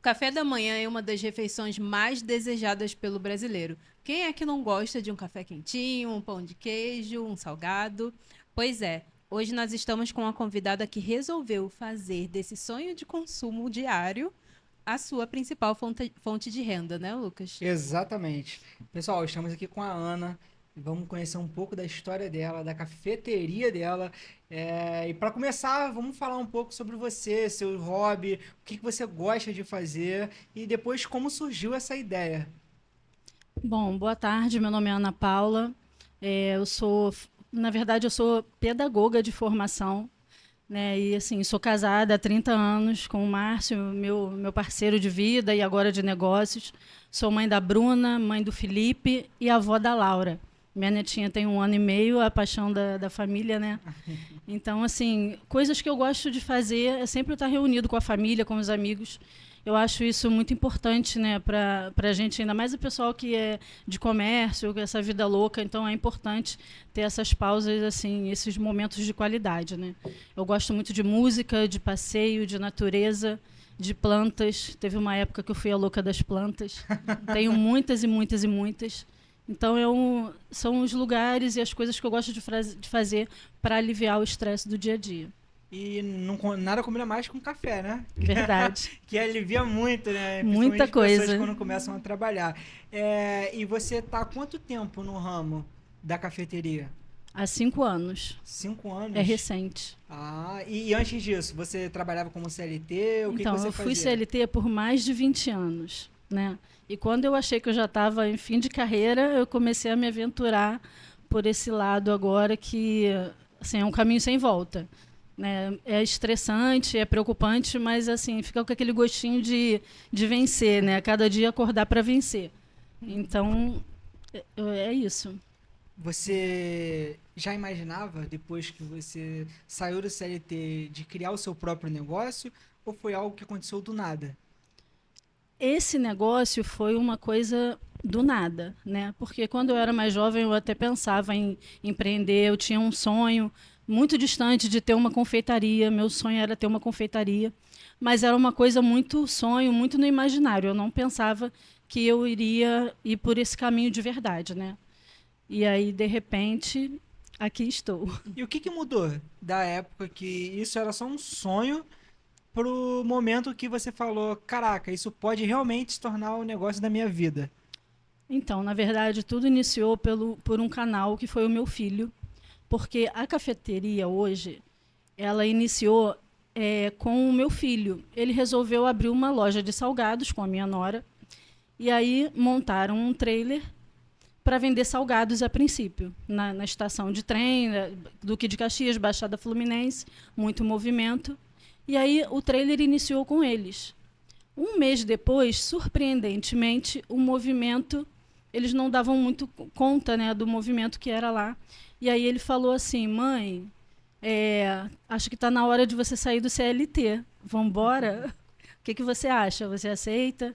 O café da manhã é uma das refeições mais desejadas pelo brasileiro. Quem é que não gosta de um café quentinho, um pão de queijo, um salgado? Pois é, hoje nós estamos com uma convidada que resolveu fazer desse sonho de consumo diário a sua principal fonte de renda, né, Lucas? Exatamente. Pessoal, estamos aqui com a Ana e vamos conhecer um pouco da história dela, da cafeteria dela. E para começar, vamos falar um pouco sobre você, seu hobby, o que que você gosta de fazer e depois como surgiu essa ideia. Bom, boa tarde. Meu nome é Ana Paula. Na verdade, eu sou pedagoga de formação, né? E assim, sou casada há 30 anos com o Márcio, meu parceiro de vida e agora de negócios. Sou mãe da Bruna, mãe do Felipe e avó da Laura. Minha netinha tem 1 ano e meio, a paixão da família, né? Então, assim, coisas que eu gosto de fazer é sempre estar reunido com a família, com os amigos. Eu acho isso muito importante, né, para a gente, ainda mais o pessoal que é de comércio, com essa vida louca. Então, é importante ter essas pausas, assim, esses momentos de qualidade, né? Eu gosto muito de música, de passeio, de natureza, de plantas. Teve uma época que eu fui a louca das plantas. Tenho muitas e muitas e muitas. Então, são os lugares e as coisas que eu gosto de fazer para aliviar o estresse do dia a dia. E não, nada combina mais com café, né? Verdade. Que alivia muito, né? Principalmente Muita as pessoas coisa. quando começam a trabalhar. E você tá há quanto tempo no ramo da cafeteria? Há 5 anos. 5 anos? É recente. E antes disso, você trabalhava como CLT? O que que Então, você eu fui fazia? CLT por mais de 20 anos, né? E quando eu achei que eu já estava em fim de carreira, eu comecei a me aventurar por esse lado agora que, assim, é um caminho sem volta, né? É estressante, é preocupante, mas assim, fica com aquele gostinho de vencer, né? Cada dia acordar para vencer. Então, é isso. Você já imaginava, depois que você saiu do CLT, de criar o seu próprio negócio? Ou foi algo que aconteceu do nada? Esse negócio foi uma coisa do nada, né? Porque quando eu era mais jovem eu até pensava em empreender, eu tinha um sonho muito distante de ter uma confeitaria, meu sonho era ter uma confeitaria, mas era uma coisa muito sonho, muito no imaginário, eu não pensava que eu iria ir por esse caminho de verdade, né? E aí, de repente, aqui estou. E o que que mudou da época que isso era só um sonho pro momento que você falou, caraca, isso pode realmente se tornar o negócio da minha vida? Então, na verdade, tudo iniciou por um canal que foi o meu filho, porque a cafeteria hoje, ela iniciou com o meu filho. Ele resolveu abrir uma loja de salgados com a minha nora, e aí montaram um trailer para vender salgados a princípio, na estação de trem, Duque de Caxias, Baixada Fluminense, muito movimento. E aí o trailer iniciou com eles. 1 mês depois, surpreendentemente, o movimento, eles não davam muito conta, né, do movimento que era lá. E aí ele falou assim, mãe, acho que está na hora de você sair do CLT. Vamos embora? O que você acha? Você aceita?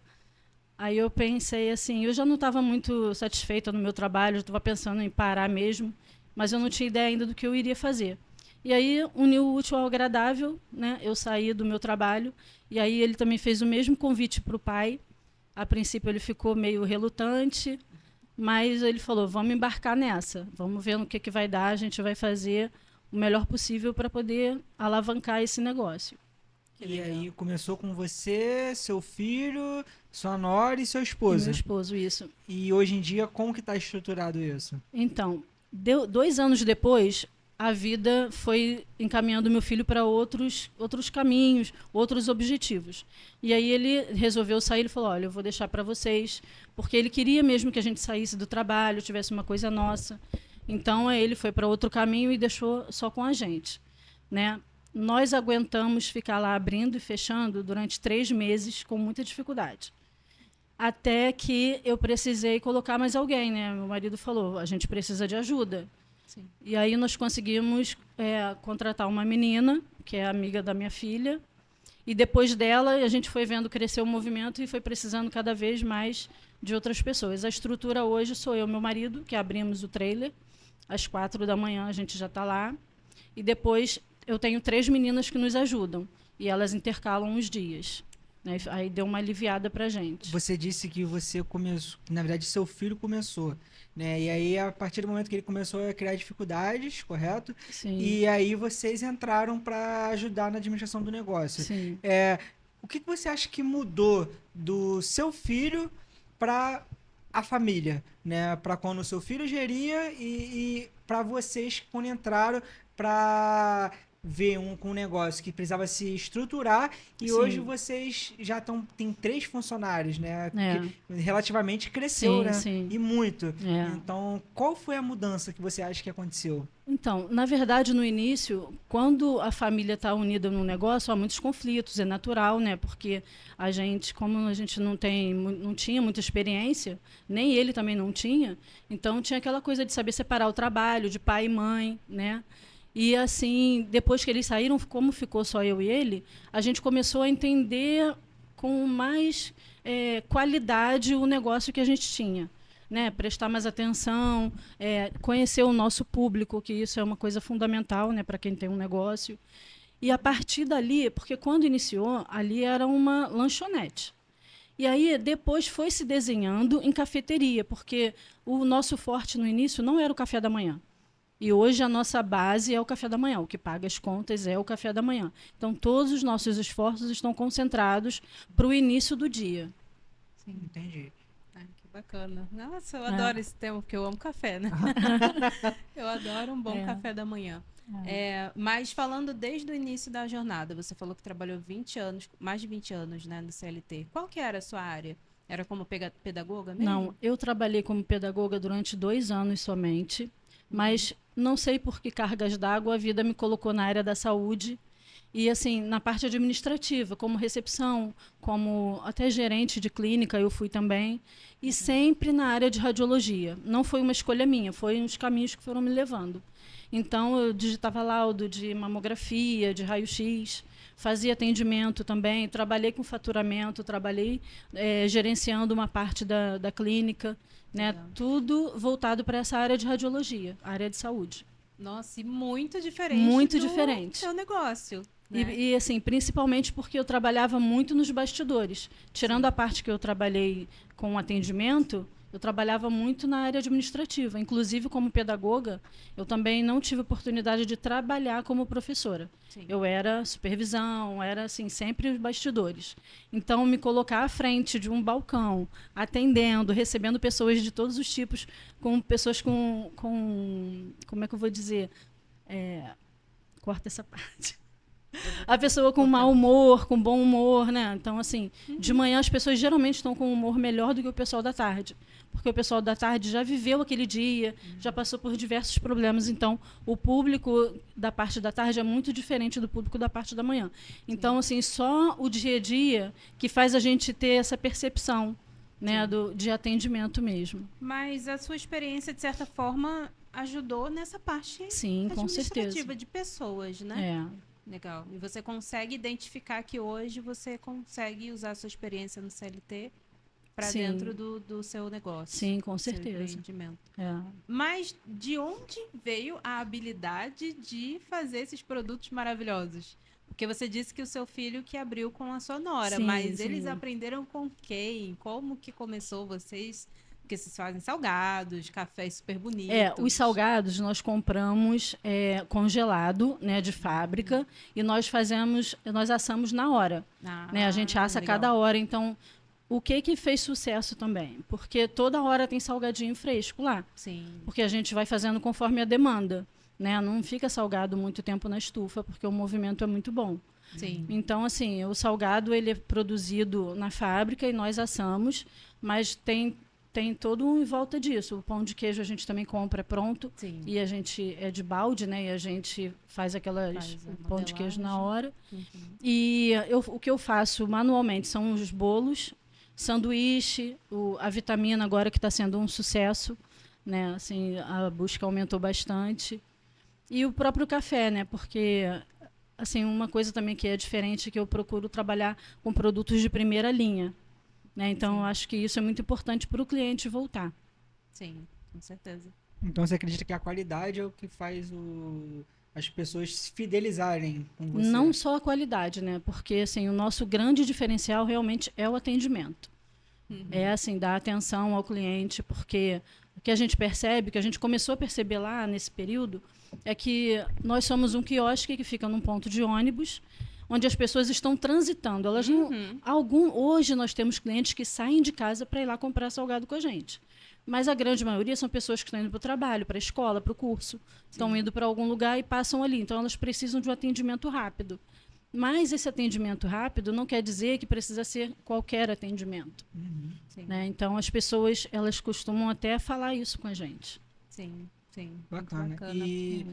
Aí eu pensei assim, eu já não estava muito satisfeita no meu trabalho, eu estava pensando em parar mesmo, mas eu não tinha ideia ainda do que eu iria fazer. E aí uniu o útil ao agradável, né? Eu saí do meu trabalho e aí ele também fez o mesmo convite para o pai. A princípio ele ficou meio relutante, mas ele falou: vamos embarcar nessa, vamos ver no que vai dar, a gente vai fazer o melhor possível para poder alavancar esse negócio. Que E legal. aí começou com você, seu filho, sua nora e seu E meu esposo. esposo, isso. E hoje em dia, como que está estruturado isso? Então, 2 anos depois, a vida foi encaminhando meu filho para outros caminhos, outros objetivos. E aí ele resolveu sair, ele falou, olha, eu vou deixar para vocês, porque ele queria mesmo que a gente saísse do trabalho, tivesse uma coisa nossa. Então, ele foi para outro caminho e deixou só com a gente, né? Nós aguentamos ficar lá abrindo e fechando durante 3 meses com muita dificuldade. Até que eu precisei colocar mais alguém, né? Meu marido falou, a gente precisa de ajuda. Sim. E aí nós conseguimos contratar uma menina, que é amiga da minha filha, e depois dela a gente foi vendo crescer o movimento e foi precisando cada vez mais de outras pessoas. A estrutura hoje sou eu e meu marido, que abrimos o trailer, às 4 da manhã a gente já está lá, e depois eu tenho 3 meninas que nos ajudam, e elas intercalam os dias. né? Aí deu uma aliviada pra gente. Você disse que você começou, na verdade, seu filho começou, né? E aí, a partir do momento que ele começou a criar dificuldades, correto? Sim, E aí vocês entraram para ajudar na administração do negócio. sim. O que que você acha que mudou do seu filho para a família, né? Para quando o seu filho geria e para vocês quando entraram para ver com um negócio que precisava se estruturar e Sim. hoje vocês já tem 3 funcionários, né? É. Que relativamente cresceu, Sim, né? sim. E muito. É. Então, qual foi a mudança que você acha que aconteceu? Então, na verdade, no início, quando a família está unida num negócio, há muitos conflitos, é natural, né? Porque a gente, como a gente não tinha muita experiência, nem ele também não tinha, então tinha aquela coisa de saber separar o trabalho de pai e mãe, né? E assim, depois que eles saíram, como ficou só eu e ele, a gente começou a entender com mais qualidade o negócio que a gente tinha. Né, prestar mais atenção, conhecer o nosso público, que isso é uma coisa fundamental, né, para quem tem um negócio. E a partir dali, porque quando iniciou, ali era uma lanchonete. E aí depois foi se desenhando em cafeteria, porque o nosso forte no início não era o café da manhã. E hoje a nossa base é o café da manhã, o que paga as contas é o café da manhã. Então todos os nossos esforços estão concentrados para o início do dia. Sim. Entendi. Ai, que bacana. Nossa, eu adoro esse tema, porque eu amo café, né? Eu adoro um bom café da manhã. Mas falando desde o início da jornada, você falou que trabalhou 20 anos, mais de 20 anos, né, no CLT. Qual que era a sua área? Era como pedagoga mesmo? Não, eu trabalhei como pedagoga durante 2 anos somente, mas não sei por que cargas d'água a vida me colocou na área da saúde e assim na parte administrativa, como recepção, como até gerente de clínica eu fui também e sempre na área de radiologia. Não foi uma escolha minha, foi uns caminhos que foram me levando. Então eu digitava laudo de mamografia, de raio-x, fazia atendimento também, trabalhei com faturamento, trabalhei gerenciando uma parte da clínica, né? Tudo voltado para essa área de radiologia, área de saúde. Nossa, e muito diferente Muito do diferente. seu negócio. Né? E assim, principalmente porque eu trabalhava muito nos bastidores. Tirando a parte que eu trabalhei com atendimento, eu trabalhava muito na área administrativa. Inclusive, como pedagoga, eu também não tive oportunidade de trabalhar como professora. Sim. Eu era supervisão, era assim, sempre os bastidores. Então, me colocar à frente de um balcão, atendendo, recebendo pessoas de todos os tipos, com pessoas com como é que eu vou dizer? Corta essa parte. A pessoa com mau humor, com bom humor, né? Então, assim, de manhã as pessoas geralmente estão com um humor melhor do que o pessoal da tarde. Porque o pessoal da tarde já viveu aquele dia, já passou por diversos problemas. Então, o público da parte da tarde é muito diferente do público da parte da manhã. Então, assim, só o dia a dia que faz a gente ter essa percepção, né, de atendimento mesmo. Mas a sua experiência, de certa forma, ajudou nessa parte Sim, com certeza. administrativa de pessoas, né? Legal. E você consegue identificar que hoje você consegue usar a sua experiência no CLT para dentro do seu negócio. Sim, com seu certeza. empreendimento. Mas de onde veio a habilidade de fazer esses produtos maravilhosos? Porque você disse que o seu filho que abriu com a sua nora, Sim, mas sim. eles aprenderam com quem? Como que começou vocês? Porque vocês fazem salgados, cafés super bonitos. Os salgados nós compramos congelado, né, de fábrica, e nós assamos na hora. Né? A gente assa legal. cada hora. Então, o que fez sucesso também? Porque toda hora tem salgadinho fresco lá. Sim. Porque a gente vai fazendo conforme a demanda. Né? Não fica salgado muito tempo na estufa, porque o movimento é muito bom. Sim. Então, assim, o salgado ele é produzido na fábrica e nós assamos, mas tem todo um em volta disso. O pão de queijo a gente também compra pronto. Sim. E a gente é de balde, né? E a gente faz pão de queijo na hora. E o que eu faço manualmente são os bolos, sanduíche, a vitamina agora que está sendo um sucesso, né? Assim, a busca aumentou bastante. E o próprio café, né? Porque assim, uma coisa também que é diferente é que eu procuro trabalhar com produtos de primeira linha. Né? Então, eu acho que isso é muito importante para o cliente voltar. Sim, com certeza. Então, você acredita que a qualidade é o que faz as pessoas se fidelizarem com você? Não só a qualidade, né? Porque assim, o nosso grande diferencial realmente é o atendimento. É assim, dar atenção ao cliente, porque o que a gente percebe, que a gente começou a perceber lá nesse período, é que nós somos um quiosque que fica num ponto de ônibus, onde as pessoas estão transitando. Elas não, hoje nós temos clientes que saem de casa para ir lá comprar salgado com a gente. Mas a grande maioria são pessoas que estão indo para o trabalho, para a escola, para o curso, estão indo para algum lugar e passam ali. Então, elas precisam de um atendimento rápido. Mas esse atendimento rápido não quer dizer que precisa ser qualquer atendimento. Né? Então, as pessoas elas costumam até falar isso com a gente. Sim, sim. Bacana. E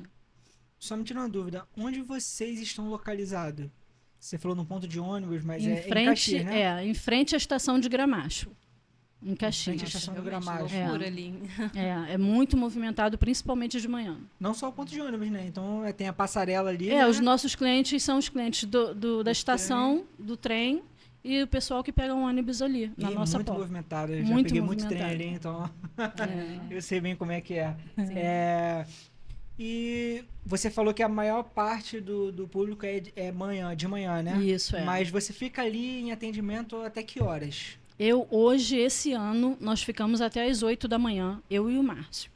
só me tira uma dúvida, onde vocês estão localizados? Você falou no ponto de ônibus, mas Em em frente, Caxias, né? em frente à estação de Gramacho, em Caxias. Frente à estação do Realmente, Gramacho. loucura ali. É muito movimentado, principalmente de manhã. Não só o ponto de ônibus, né? Então tem a passarela ali, né? Os nossos clientes são os clientes da estação, do trem, e o pessoal que pega um ônibus ali, na E nossa muito porta. movimentado. Eu já Muito peguei muito trem movimentado. ali, então É. eu sei bem como é que é. E você falou que a maior parte do público é de manhã, né? Isso, é. Mas você fica ali em atendimento até que horas? Hoje, esse ano, nós ficamos até às 8 da manhã, eu e o Márcio.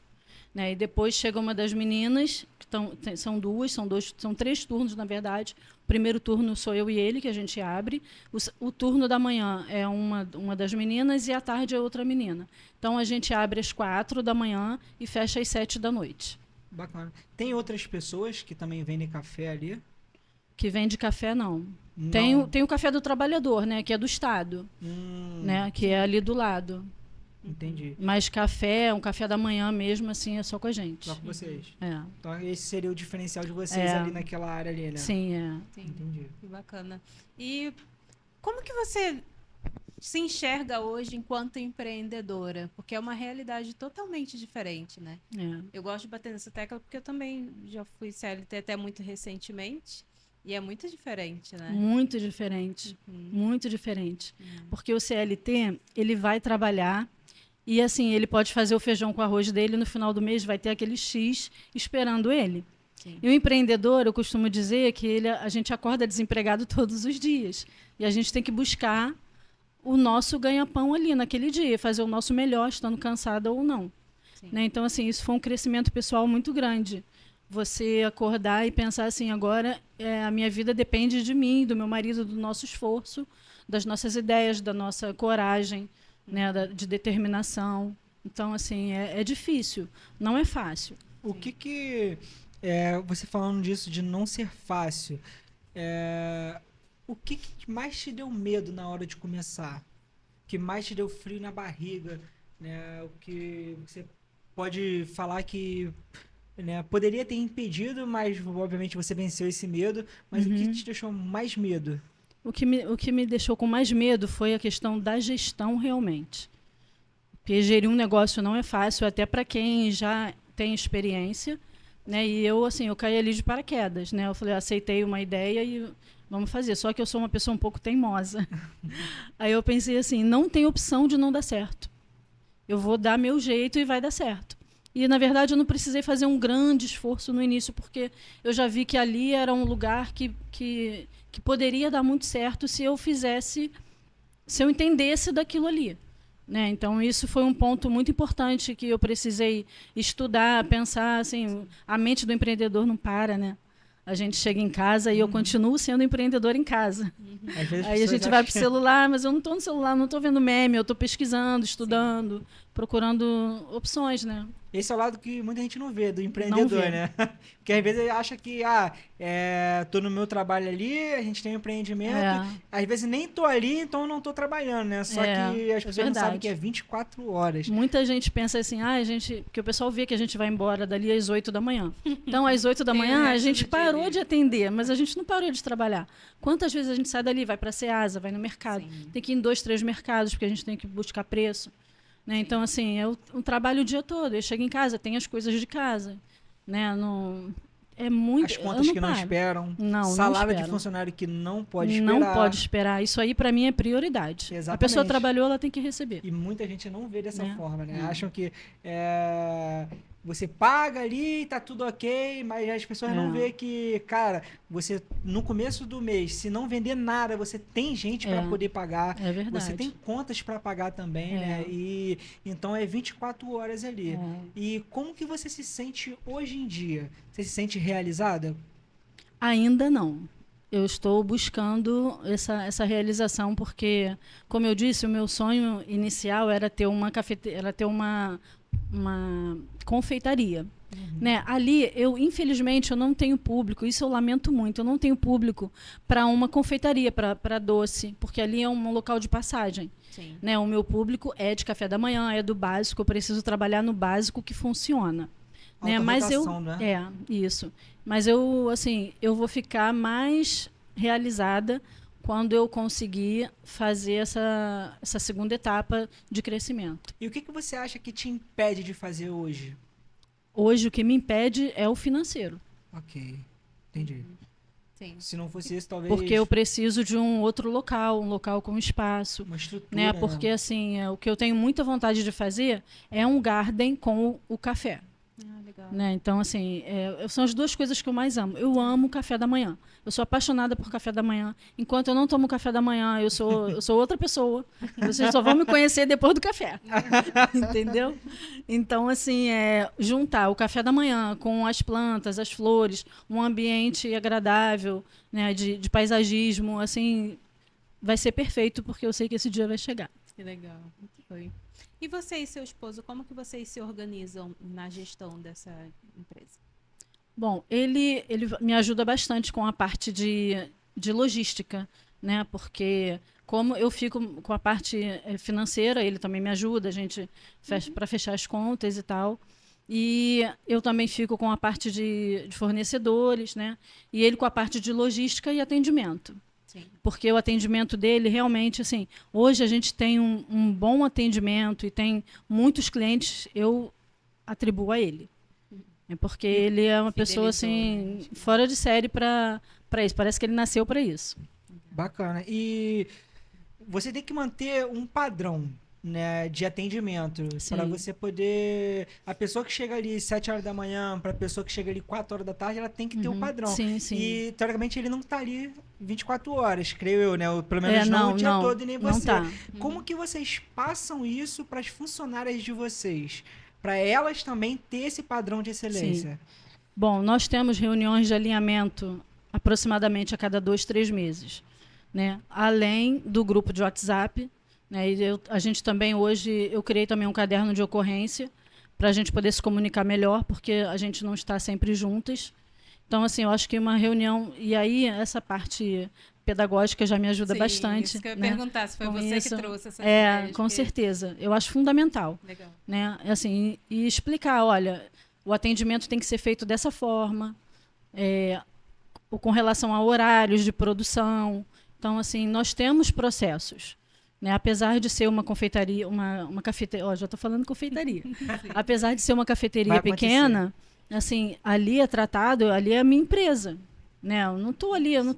Né? E depois chega uma das meninas, que são 3 turnos, na verdade. O primeiro turno sou eu e ele, que a gente abre. O turno da manhã é uma das meninas e à tarde é outra menina. Então, a gente abre às 4 da manhã e fecha às 7 da noite. Bacana. Tem outras pessoas que também vendem café ali? Que vende café, não. Não. Tem o café do trabalhador, né? Que é do Estado, né? Que é ali do lado. Entendi. Mas café, um café da manhã mesmo, assim, é só com a gente. Só com vocês. É. Então esse seria o diferencial de vocês ali naquela área ali, né? Sim, é. Sim, Entendi. que bacana. E como que você se enxerga hoje enquanto empreendedora? Porque é uma realidade totalmente diferente, né? É. Eu gosto de bater nessa tecla porque eu também já fui CLT até muito recentemente. E é muito diferente, né? Muito diferente. Muito diferente. Porque o CLT, ele vai trabalhar e, assim, ele pode fazer o feijão com arroz dele, no final do mês vai ter aquele X esperando ele. Sim. E o empreendedor, eu costumo dizer que a gente acorda desempregado todos os dias. E a gente tem que buscar o nosso ganha-pão ali naquele dia, fazer o nosso melhor, estando cansada ou não. Né? Então, assim, isso foi um crescimento pessoal muito grande. Você acordar e pensar assim, agora a minha vida depende de mim, do meu marido, do nosso esforço, das nossas ideias, da nossa coragem, né, de determinação. Então, assim, é difícil, não é fácil. O que você falando disso de não ser fácil, o que mais te deu medo na hora de começar? O que mais te deu frio na barriga? Né? O que você pode falar que poderia ter impedido, mas obviamente você venceu esse medo. Mas o que te deixou mais medo? O que me deixou com mais medo foi a questão da gestão realmente. Porque gerir um negócio não é fácil, até para quem já tem experiência. Né? E eu caí ali de paraquedas. Né? Eu falei, aceitei uma ideia e vamos fazer. Só que eu sou uma pessoa um pouco teimosa. Aí eu pensei assim, não tem opção de não dar certo. Eu vou dar meu jeito e vai dar certo. E, na verdade, eu não precisei fazer um grande esforço no início, porque eu já vi que ali era um lugar que poderia dar muito certo se eu entendesse daquilo ali. Né? Então, isso foi um ponto muito importante que eu precisei estudar, pensar. Assim, a mente do empreendedor não para, né? A gente chega em casa e eu continuo sendo empreendedor em casa. Aí a gente vai para o celular, mas eu não estou no celular, não estou vendo meme, eu estou pesquisando, estudando, procurando opções, né? Esse é o lado que muita gente não vê, do empreendedor, né? Porque às vezes ele acha que, tô no meu trabalho ali, a gente tem um empreendimento, às vezes nem tô ali, então não tô trabalhando, né? Só que as pessoas não sabem que é 24 horas. Muita gente pensa assim, porque o pessoal vê que a gente vai embora dali às 8 da manhã. Então, às 8 da manhã, a gente parou de atender, mas a gente não parou de trabalhar. Quantas vezes a gente sai dali, vai para a Ceasa, vai no mercado, tem que ir em 2, 3 mercados, porque a gente tem que buscar preço. Né? Então, assim, é um trabalho o dia todo. Eu chego em casa, tenho as coisas de casa. Né? É muito... As contas que não esperam. Salário de funcionário que não pode esperar. Não pode esperar. Isso aí, para mim, é prioridade. Exatamente. A pessoa trabalhou, ela tem que receber. E muita gente não vê dessa forma, né? Acham que você paga ali, tá tudo ok, mas as pessoas não vê que, cara, você no começo do mês, se não vender nada, você tem gente para poder pagar. É verdade. Você tem contas para pagar também, né? E então é 24 horas ali. E como que você se sente hoje em dia? Você se sente realizada? Ainda não. Eu estou buscando essa realização porque, como eu disse, o meu sonho inicial era ter uma era ter uma confeitaria. Né? Ali, infelizmente, eu não tenho público, isso eu lamento muito, eu não tenho público para uma confeitaria, para doce, porque ali é um local de passagem. Sim. Né? O meu público é de café da manhã, é do básico, eu preciso trabalhar no básico que funciona. Né? Mas rotação, né? Isso. Mas eu vou ficar mais realizada quando eu conseguir fazer essa segunda etapa de crescimento. E o que você acha que te impede de fazer hoje? Hoje o que me impede é o financeiro. Ok, entendi. Sim. Se não fosse isso, talvez... Porque eu preciso de um outro local, um local com espaço. Uma estrutura. Né? Porque assim, o que eu tenho muita vontade de fazer é um garden com o café. Legal. Né? Então, assim, são as duas coisas que eu mais amo. Eu amo café da manhã. Eu sou apaixonada por café da manhã. Enquanto eu não tomo café da manhã, eu sou outra pessoa. Vocês só vão me conhecer depois do café. Entendeu? Então, assim, juntar o café da manhã com as plantas, as flores, um ambiente agradável, né, de paisagismo, assim, vai ser perfeito, porque eu sei que esse dia vai chegar. Que legal. Foi. E você e seu esposo, como que vocês se organizam na gestão dessa empresa? Bom, ele me ajuda bastante com a parte de logística, né? Porque como eu fico com a parte financeira, ele também me ajuda, a gente para fechar as contas e tal. E eu também fico com a parte de fornecedores, né? E ele com a parte de logística e atendimento. Sim. Porque o atendimento dele realmente, assim, hoje a gente tem um bom atendimento e tem muitos clientes, eu atribuo a ele. Porque ele é uma pessoa, assim, né? fora de série para isso. Parece que ele nasceu para isso. Bacana. E você tem que manter um padrão, né, de atendimento para você poder... A pessoa que chega ali 7 horas da manhã, para a pessoa que chega ali 4 horas da tarde, ela tem que ter o padrão. Sim, sim. E, teoricamente, ele não está ali 24 horas, creio eu, né? Pelo menos não o dia todo e nem você. Tá. Como que vocês passam isso para as funcionárias de vocês? Para elas também ter esse padrão de excelência? Sim. Bom, nós temos reuniões de alinhamento aproximadamente a cada 2, 3 meses. Né? Além do grupo de WhatsApp, né? A gente também hoje, eu criei também um caderno de ocorrência para a gente poder se comunicar melhor, porque a gente não está sempre juntas. Então, assim, eu acho que uma reunião... E aí, essa parte pedagógica já me ajuda bastante. Isso que eu ia né? perguntar, se foi você que trouxe essa ideia. Com certeza. Eu acho fundamental. Legal. Né? Assim, e explicar, olha, o atendimento tem que ser feito dessa forma, com relação a horários de produção. Então, assim, nós temos processos. Né? Apesar de ser uma confeitaria, uma cafeteria, já estou falando confeitaria. Apesar de ser uma cafeteria pequena, assim, ali é tratado, ali é a minha empresa. Né? Eu não estou ali, não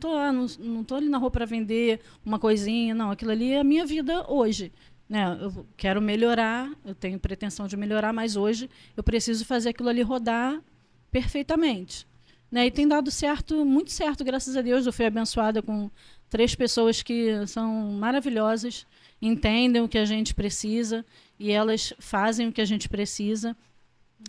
tô ali na rua para vender uma coisinha, não. Aquilo ali é a minha vida hoje. Né? Eu quero melhorar, eu tenho pretensão de melhorar, mas hoje eu preciso fazer aquilo ali rodar perfeitamente. Né? E tem dado certo, muito certo, graças a Deus. Eu fui abençoada com 3 pessoas que são maravilhosas, entendem o que a gente precisa e elas fazem o que a gente precisa.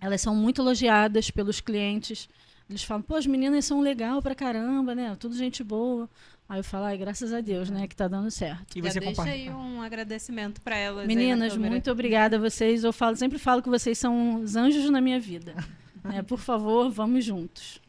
Elas são muito elogiadas pelos clientes. Eles falam, pô, as meninas são legal pra caramba, né? Tudo gente boa. Aí eu falo, graças a Deus, né, que tá dando certo. E você deixa aí um agradecimento para elas. Meninas, muito obrigada a vocês. Sempre falo que vocês são os anjos na minha vida. Né? Por favor, vamos juntos.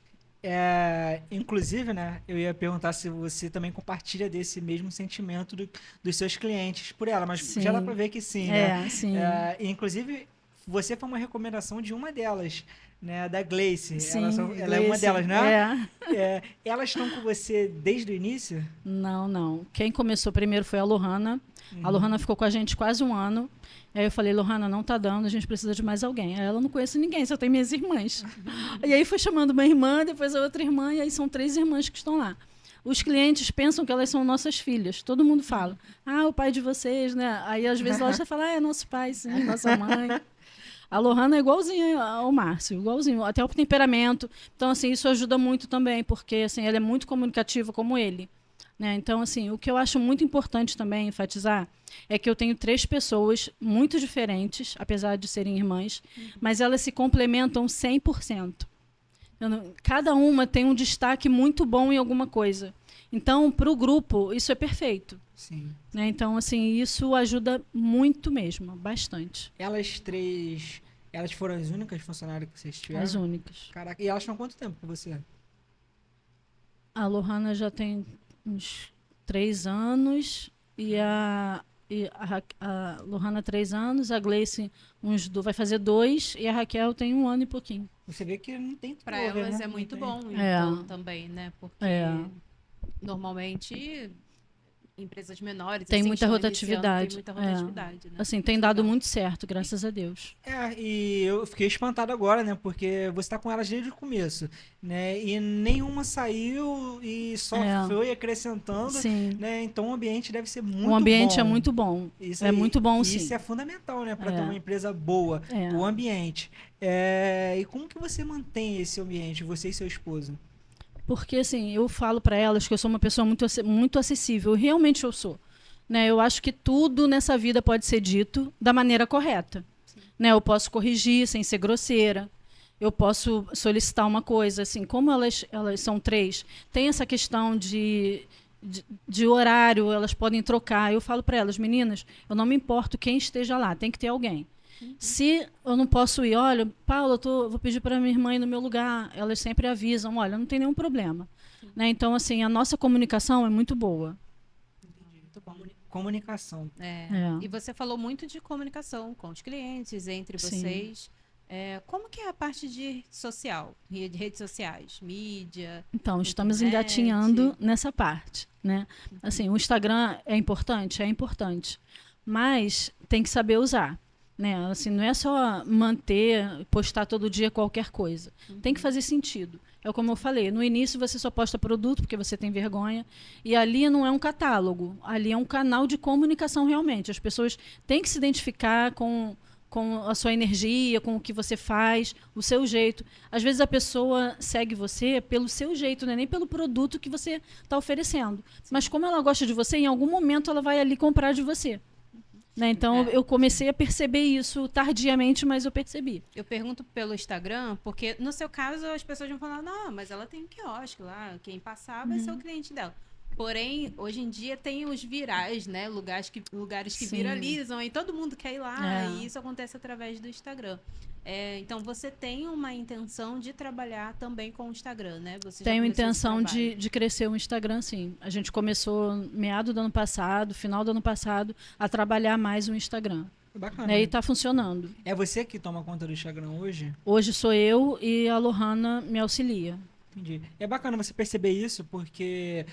Inclusive, né, eu ia perguntar se você também compartilha desse mesmo sentimento dos seus clientes por ela, mas já dá para ver que sim, né? Sim. Inclusive, você foi uma recomendação de uma delas, né, da Gleice. Sim, ela é uma delas, né? É. Elas estão com você desde o início? Não. Quem começou primeiro foi a Lohana. A Lohana ficou com a gente quase 1 ano. Aí eu falei, Lohana, não tá dando, a gente precisa de mais alguém. Aí ela não conhece ninguém, só tem minhas irmãs. E aí foi chamando uma irmã, depois a outra irmã, e aí são 3 irmãs que estão lá. Os clientes pensam que elas são nossas filhas. Todo mundo fala, o pai de vocês, né? Aí às vezes ela já fala, é nosso pai, sim, nossa mãe. A Lohana é igualzinha ao Márcio, igualzinho, até o temperamento. Então, assim, isso ajuda muito também, porque assim, ela é muito comunicativa como ele. Né? Então, assim, o que eu acho muito importante também enfatizar é que eu tenho 3 pessoas muito diferentes, apesar de serem irmãs, mas elas se complementam 100%. Cada uma tem um destaque muito bom em alguma coisa. Então, para o grupo, isso é perfeito. Sim. Né? Então, assim, isso ajuda muito mesmo, bastante. Elas 3, elas foram as únicas funcionárias que vocês tiveram? As únicas. Caraca, e elas estão há quanto tempo com você? A Lohana já tem uns 3 anos a Lohana 3 anos, a Gleice vai fazer 2 e a Raquel tem 1 ano e pouquinho. Você vê que não tem Para turnover, elas né? é muito Não bom, tem. então, também, né? Porque É. normalmente empresas menores Tem assim, muita estão rotatividade. iniciando, tem muita rotatividade, né? Assim, tem dado muito certo, graças a Deus. E eu fiquei espantado agora, né? Porque você tá com elas desde o começo, né? E nenhuma saiu e só foi acrescentando, Sim. né? Então o ambiente deve ser muito bom. O ambiente é muito bom. Isso é muito bom, sim. Isso é fundamental, né? Para ter uma empresa boa, o ambiente. E como que você mantém esse ambiente, você e seu esposo? Porque, assim, eu falo para elas que eu sou uma pessoa muito acessível. Realmente eu sou. Né? Eu acho que tudo nessa vida pode ser dito da maneira correta. Né? Eu posso corrigir sem ser grosseira. Eu posso solicitar uma coisa. Assim, como elas são 3, tem essa questão de horário, elas podem trocar. Eu falo para elas, meninas, eu não me importo quem esteja lá, tem que ter alguém. Se eu não posso ir, olha, Paula, vou pedir para minha irmã ir no meu lugar. Elas sempre avisam, olha, não tem nenhum problema. Né? Então, assim, a nossa comunicação é muito boa. Muito bom. Comunicação. E você falou muito de comunicação com os clientes, entre vocês. Como que é a parte de redes sociais, mídia? Então, estamos engatinhando nessa parte. Né? Assim, o Instagram é importante? É importante. Mas tem que saber usar. Né? Assim, não é só postar todo dia qualquer coisa. Tem que fazer sentido. É como eu falei, no início você só posta produto porque você tem vergonha. E ali não é um catálogo, ali é um canal de comunicação realmente. As pessoas têm que se identificar com a sua energia, com o que você faz, o seu jeito. Às vezes a pessoa segue você pelo seu jeito, não é nem pelo produto que você está oferecendo. Mas como ela gosta de você, em algum momento ela vai ali comprar de você. Né? Então, eu comecei a perceber isso tardiamente, mas eu percebi. Eu pergunto pelo Instagram, porque no seu caso as pessoas vão falar, não, mas ela tem um quiosque lá, quem passar vai ser o cliente dela. Porém, hoje em dia tem os virais, né? Lugares que viralizam e todo mundo quer ir lá. E isso acontece através do Instagram. Então, você tem uma intenção de trabalhar também com o Instagram, né? Tenho intenção de crescer o Instagram, sim. A gente começou meado do ano passado, final do ano passado, a trabalhar mais o Instagram. Bacana. Né? E está funcionando. É você que toma conta do Instagram hoje? Hoje sou eu e a Lohana me auxilia. Entendi. É bacana você perceber isso, porque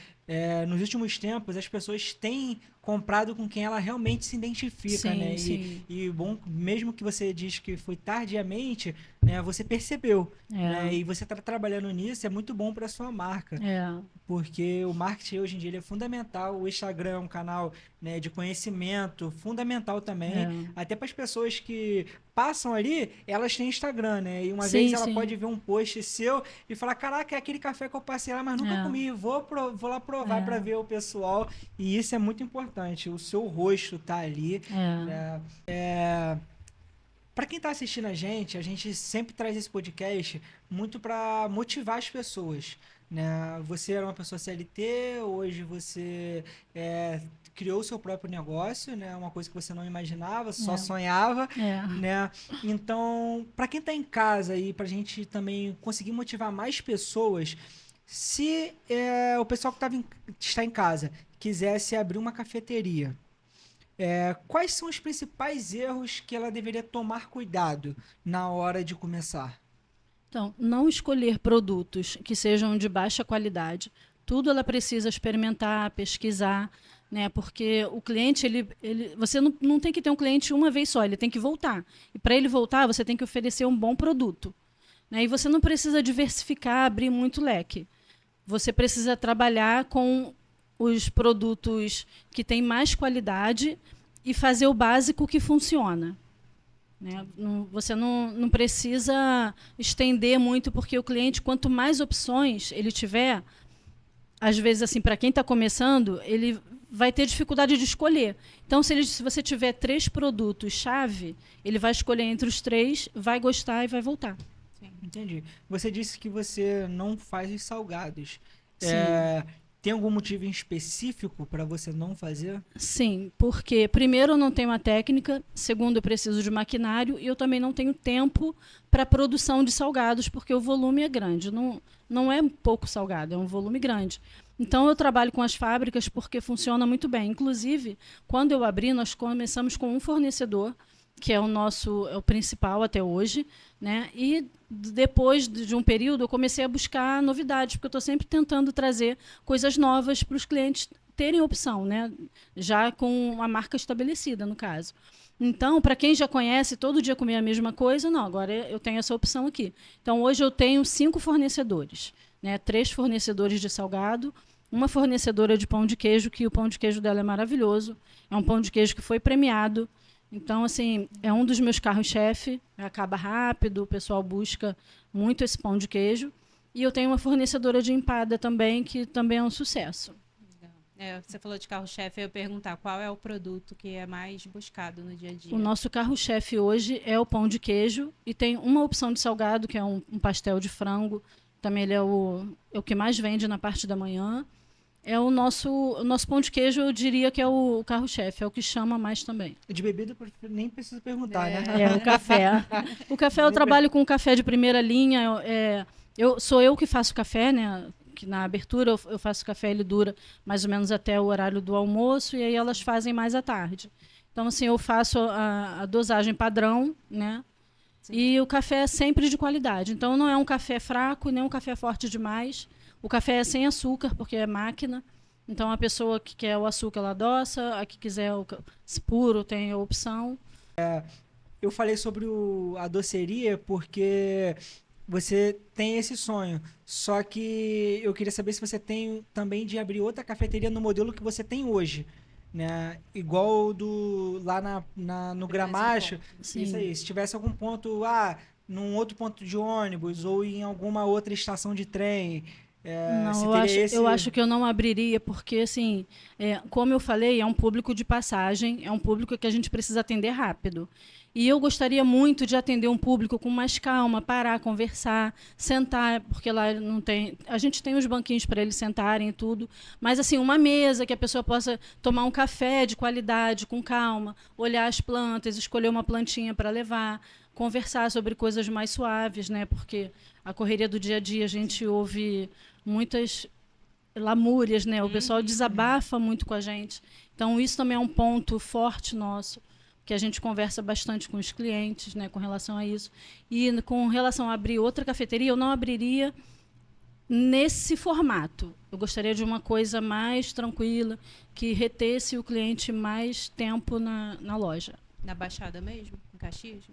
nos últimos tempos as pessoas têm comprado com quem ela realmente se identifica, sim, né? Sim. E bom, mesmo que você diz que foi tardiamente, né? Você percebeu, né? E você está trabalhando nisso, é muito bom para sua marca, porque o marketing hoje em dia ele é fundamental. O Instagram é um canal, né, de conhecimento fundamental também, até para as pessoas que passam ali, elas têm Instagram, né? E uma vez ela pode ver um post seu e falar, caraca, é aquele café que eu passei lá, mas nunca comi, vou lá provar para ver o pessoal. E isso é muito importante. O seu rosto tá ali. Para quem tá assistindo a gente sempre traz esse podcast muito para motivar as pessoas, né? Você era uma pessoa CLT, hoje você criou o seu próprio negócio, né? Uma coisa que você não imaginava, só sonhava, né? Então, para quem tá em casa e pra gente também conseguir motivar mais pessoas, se o pessoal que está em casa quisesse abrir uma cafeteria, quais são os principais erros que ela deveria tomar cuidado na hora de começar? Então, não escolher produtos que sejam de baixa qualidade. Tudo ela precisa experimentar, pesquisar, né? Porque o cliente, você não tem que ter um cliente uma vez só, ele tem que voltar. E para ele voltar, você tem que oferecer um bom produto. Né? E você não precisa diversificar, abrir muito leque. Você precisa trabalhar com os produtos que têm mais qualidade e fazer o básico que funciona. né? Você não precisa estender muito, porque o cliente, quanto mais opções ele tiver, às vezes, assim, para quem está começando, ele vai ter dificuldade de escolher. Então, se você tiver 3 produtos-chave, ele vai escolher entre os 3, vai gostar e vai voltar. Sim. Entendi. Você disse que você não faz os salgados. Sim. Tem algum motivo em específico para você não fazer? Sim, porque primeiro eu não tenho uma técnica, segundo eu preciso de maquinário e eu também não tenho tempo para produção de salgados, porque o volume é grande. Não é pouco salgado, é um volume grande. Então eu trabalho com as fábricas porque funciona muito bem. Inclusive, quando eu abri, nós começamos com um fornecedor, que é o principal até hoje, né? E depois de um período eu comecei a buscar novidades, porque eu estou sempre tentando trazer coisas novas para os clientes terem opção, né? Já com a marca estabelecida, no caso. Então, para quem já conhece, todo dia comer a mesma coisa, não, agora eu tenho essa opção aqui. Então, hoje eu tenho 5 fornecedores, né? 3 fornecedores de salgado, uma fornecedora de pão de queijo, que o pão de queijo dela é maravilhoso, é um pão de queijo que foi premiado. Então, assim, é um dos meus carros-chefe, acaba rápido, o pessoal busca muito esse pão de queijo. E eu tenho uma fornecedora de empada também, que também é um sucesso. Você falou de carro-chefe, eu ia perguntar qual é o produto que é mais buscado no dia a dia. O nosso carro-chefe hoje é o pão de queijo e tem uma opção de salgado, que é um pastel de frango. Também ele é o que mais vende na parte da manhã. É o nosso pão de queijo, eu diria que é o carro-chefe, é o que chama mais também. De bebida nem preciso perguntar, né? É, o café. O café, eu trabalho com café de primeira linha. Sou eu que faço café, né? Que na abertura eu faço café, ele dura mais ou menos até o horário do almoço, e aí elas fazem mais à tarde. Então, assim, eu faço a dosagem padrão, né? Sim. E o café é sempre de qualidade. Então, não é um café fraco, nem um café forte demais. O café é sem açúcar, porque é máquina. Então, a pessoa que quer o açúcar, ela adoça. A que quiser o puro, tem a opção. Eu falei sobre a doceria porque você tem esse sonho. Só que eu queria saber se você tem também de abrir outra cafeteria no modelo que você tem hoje. Né? Igual lá no Gramacho. Isso aí. Se tivesse algum ponto, num outro ponto de ônibus ou em alguma outra estação de trem. Não, eu acho que eu não abriria, porque, assim, como eu falei, é um público de passagem, é um público que a gente precisa atender rápido. E eu gostaria muito de atender um público com mais calma, parar, conversar, sentar, porque lá não tem... A gente tem os banquinhos para eles sentarem e tudo, mas, assim, uma mesa que a pessoa possa tomar um café de qualidade, com calma, olhar as plantas, escolher uma plantinha para levar, conversar sobre coisas mais suaves, né? Porque a correria do dia a dia, a gente ouve muitas lamúrias, né? O pessoal desabafa muito com a gente. Então, isso também é um ponto forte nosso, que a gente conversa bastante com os clientes, né, com relação a isso. E com relação a abrir outra cafeteria, eu não abriria nesse formato. Eu gostaria de uma coisa mais tranquila, que retesse o cliente mais tempo na loja. Na Baixada mesmo? Em Caxias?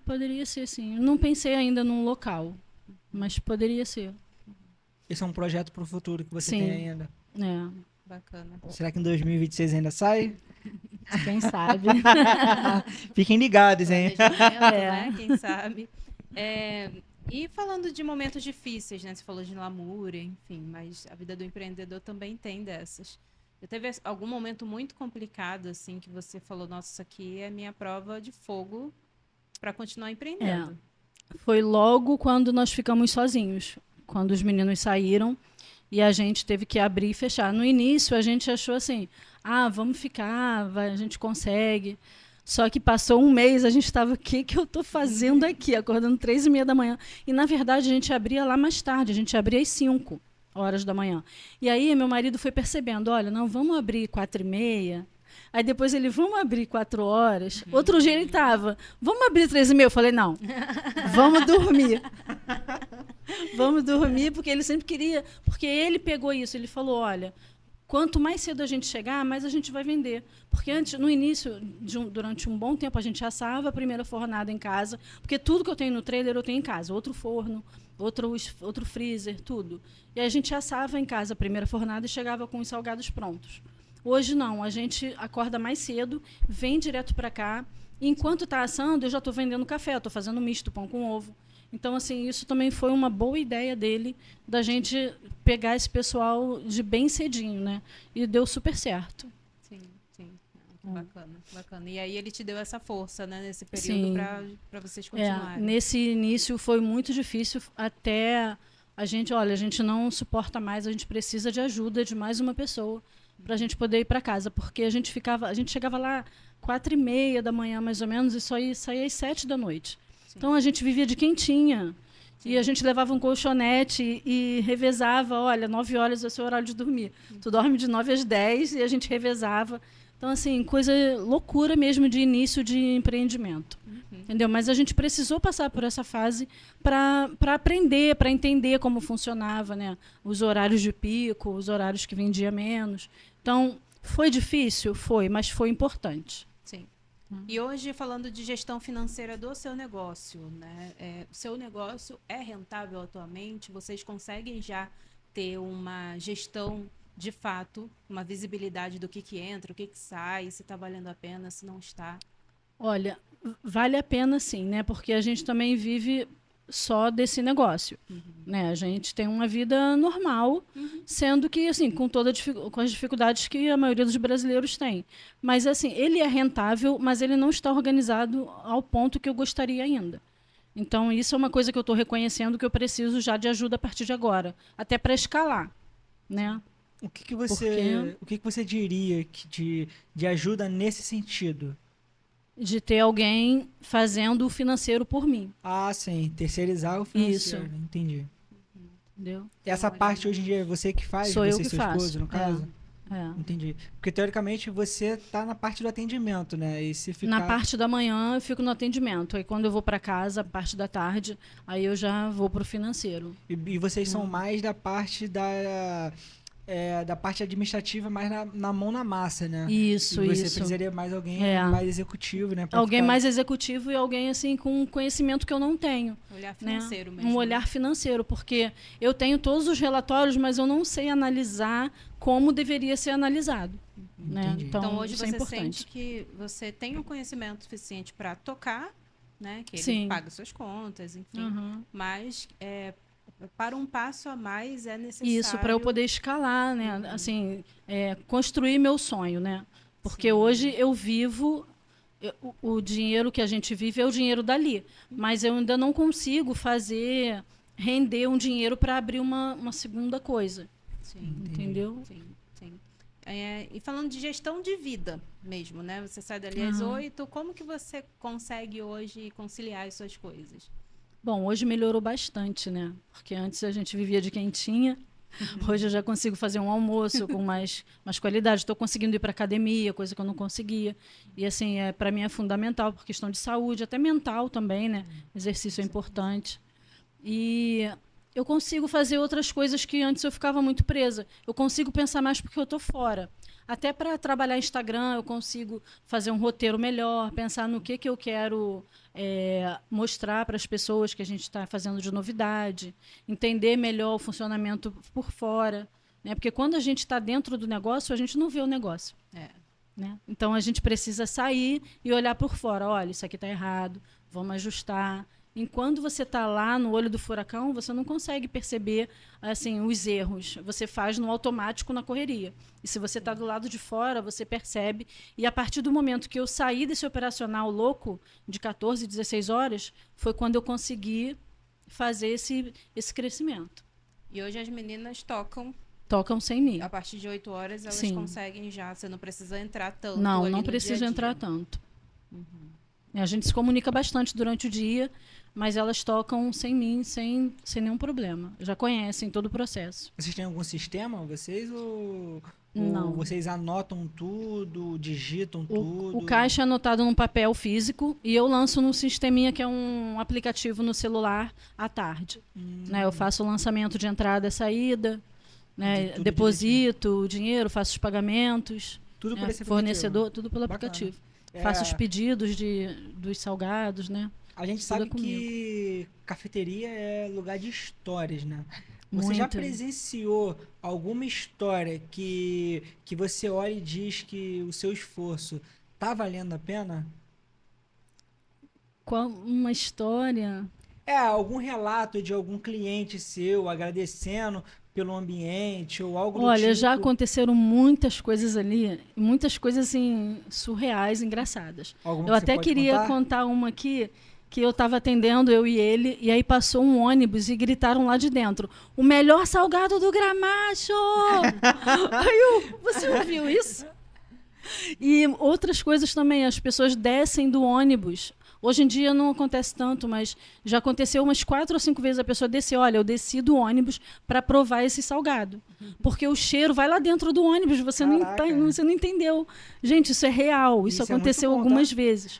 Poderia ser, sim. Eu não pensei ainda num local, mas poderia ser. Esse é um projeto para o futuro que você tem ainda. Bacana. Será que em 2026 ainda sai? Quem sabe. Fiquem ligados, hein? Né? Quem sabe. E falando de momentos difíceis, né? Você falou de lamúria, enfim, mas a vida do empreendedor também tem dessas. Já teve algum momento muito complicado, assim, que você falou, nossa, isso aqui é minha prova de fogo para continuar empreendendo? Foi logo quando nós ficamos sozinhos, quando os meninos saíram e a gente teve que abrir e fechar. No início, a gente achou assim, vamos ficar, a gente consegue. Só que passou um mês, a gente estava, o que eu estou fazendo aqui? Acordando 3h30 da manhã. E, na verdade, a gente abria lá mais tarde, a gente abria às 5 horas da manhã. E aí, meu marido foi percebendo, olha, não, vamos abrir 4h30. Aí depois ele, vamos abrir 4 horas. Outro dia ele estava, vamos abrir 3h30. Eu falei, não, vamos dormir. Vamos dormir, porque ele sempre queria, porque ele pegou isso, ele falou, olha, quanto mais cedo a gente chegar, mais a gente vai vender. Porque antes, no início, durante um bom tempo, a gente assava a primeira fornada em casa, porque tudo que eu tenho no trailer eu tenho em casa, outro forno, outro freezer, tudo. E a gente assava em casa a primeira fornada e chegava com os salgados prontos. Hoje não, a gente acorda mais cedo, vem direto para cá, Enquanto está assando, eu já estou vendendo café, estou fazendo misto, pão com ovo. Então, assim, isso também foi uma boa ideia dele, da gente pegar esse pessoal de bem cedinho, né? E deu super certo. Sim, sim. Que bacana, bacana. E aí ele te deu essa força, né, nesse Sim. período para vocês continuarem. Nesse início foi muito difícil, até a gente, olha, a gente não suporta mais, a gente precisa de ajuda de mais uma pessoa para a gente poder ir para casa, porque a gente chegava lá 4h30 da manhã, mais ou menos, e só saía às 7 da noite. Sim. Então a gente vivia de quem tinha. Sim. E a gente levava um colchonete e revezava, olha, 9 horas é o seu horário de dormir. Tu dorme de 9 às 10 e a gente revezava. Então, assim, coisa loucura mesmo de início de empreendimento. Entendeu? Mas a gente precisou passar por essa fase para aprender, para entender como funcionava, né? Os horários de pico, os horários que vendia menos. Então, foi difícil? Foi, mas foi importante. Sim. E hoje, falando de gestão financeira do seu negócio, né? O seu negócio é rentável atualmente? Vocês conseguem já ter uma gestão de fato, uma visibilidade do que entra, o que sai, se está valendo a pena, se não está? Olha, vale a pena sim, né? Porque a gente também vive só desse negócio, né? A gente tem uma vida normal, sendo que, assim, com as dificuldades que a maioria dos brasileiros tem. Mas, assim, ele é rentável, mas ele não está organizado ao ponto que eu gostaria ainda. Então, isso é uma coisa que eu estou reconhecendo que eu preciso já de ajuda a partir de agora, até para escalar, né? O que você diria de ajuda nesse sentido? De ter alguém fazendo o financeiro por mim. Ah, sim. Terceirizar o financeiro. Isso. Entendi. Entendeu? Essa parte hoje em dia é você que faz? Sou eu você que e seu faço. esposo, no caso? É. Entendi. Porque, teoricamente, você tá na parte do atendimento, né? E se ficar... Na parte da manhã eu fico no atendimento. Aí quando eu vou para casa, parte da tarde, aí eu já vou pro financeiro. E vocês são mais da parte da parte administrativa, mais na mão na massa, né? Isso, e você isso. precisaria mais alguém É. mais executivo, né? pra Alguém ficar- mais executivo e alguém assim com conhecimento que eu não tenho. Olhar Né? financeiro mesmo. Um olhar financeiro, porque eu tenho todos os relatórios, mas eu não sei analisar como deveria ser analisado. Né? Entendi. Então, hoje isso você é importante. sente que você tem um conhecimento suficiente para tocar, né? Que ele Sim. paga suas contas, enfim. Uhum. Mas para um passo a mais é necessário. Isso, para eu poder escalar, né? Assim, construir meu sonho, né? Porque Sim. hoje eu vivo, o dinheiro que a gente vive é o dinheiro dali, mas eu ainda não consigo fazer render um dinheiro para abrir uma segunda coisa, Sim. entendeu? Sim, sim. E falando de gestão de vida mesmo, né? Você sai dali às 8, como que você consegue hoje conciliar as suas coisas? Bom, hoje melhorou bastante, né? Porque antes a gente vivia de quem tinha. Hoje eu já consigo fazer um almoço com mais qualidade. Estou conseguindo ir para academia, coisa que eu não conseguia. E assim, para mim é fundamental por questão de saúde, até mental também, né? Exercício é importante. E eu consigo fazer outras coisas que antes eu ficava muito presa. Eu consigo pensar mais porque eu estou fora. Até para trabalhar Instagram, eu consigo fazer um roteiro melhor, pensar no que eu quero mostrar para as pessoas que a gente está fazendo de novidade, entender melhor o funcionamento por fora. Né? Porque quando a gente está dentro do negócio, a gente não vê o negócio. Né? Então, a gente precisa sair e olhar por fora. Olha, isso aqui está errado, vamos ajustar. Enquanto você está lá no olho do furacão, você não consegue perceber assim, os erros. Você faz no automático na correria. E se você está do lado de fora, você percebe. E a partir do momento que eu saí desse operacional louco, de 14, 16 horas, foi quando eu consegui fazer esse crescimento. E hoje as meninas tocam Sem mim. a partir de 8 horas, elas Sim. conseguem já. Você não precisa entrar tanto. Não, ali não no precisa dia a dia. entrar tanto. A gente se comunica bastante durante o dia, mas elas tocam sem mim, sem nenhum problema. Já conhecem todo o processo. Vocês têm algum sistema, vocês? Ou Não. vocês anotam tudo, digitam tudo? O caixa é anotado num papel físico e eu lanço no sisteminha, que é um aplicativo no celular, à tarde. Né? Eu faço o lançamento de entrada e saída, né? Tudo Deposito o dinheiro, faço os pagamentos, Tudo por né? esse aplicativo. Fornecedor, tudo pelo Bacana. aplicativo. Faço os pedidos dos salgados, né? A gente Tudo sabe é comigo. que cafeteria é lugar de histórias, né? Você já Muito. presenciou alguma história que você olha e diz que o seu esforço tá valendo a pena? Uma história. Algum relato de algum cliente seu agradecendo pelo ambiente ou algo do Olha, tipo. já aconteceram muitas coisas ali, muitas coisas assim, surreais, engraçadas. Alguma Eu que você até pode queria contar uma aqui, que eu estava atendendo, eu e ele, e aí passou um ônibus e gritaram lá de dentro: o melhor salgado do Gramacho! Você ouviu isso? E outras coisas também, as pessoas descem do ônibus. Hoje em dia não acontece tanto, mas já aconteceu umas 4 ou 5 vezes a pessoa descer. Olha, eu desci do ônibus para provar esse salgado. Porque o cheiro vai lá dentro do ônibus, você não entendeu. Gente, isso é real, isso aconteceu algumas vezes.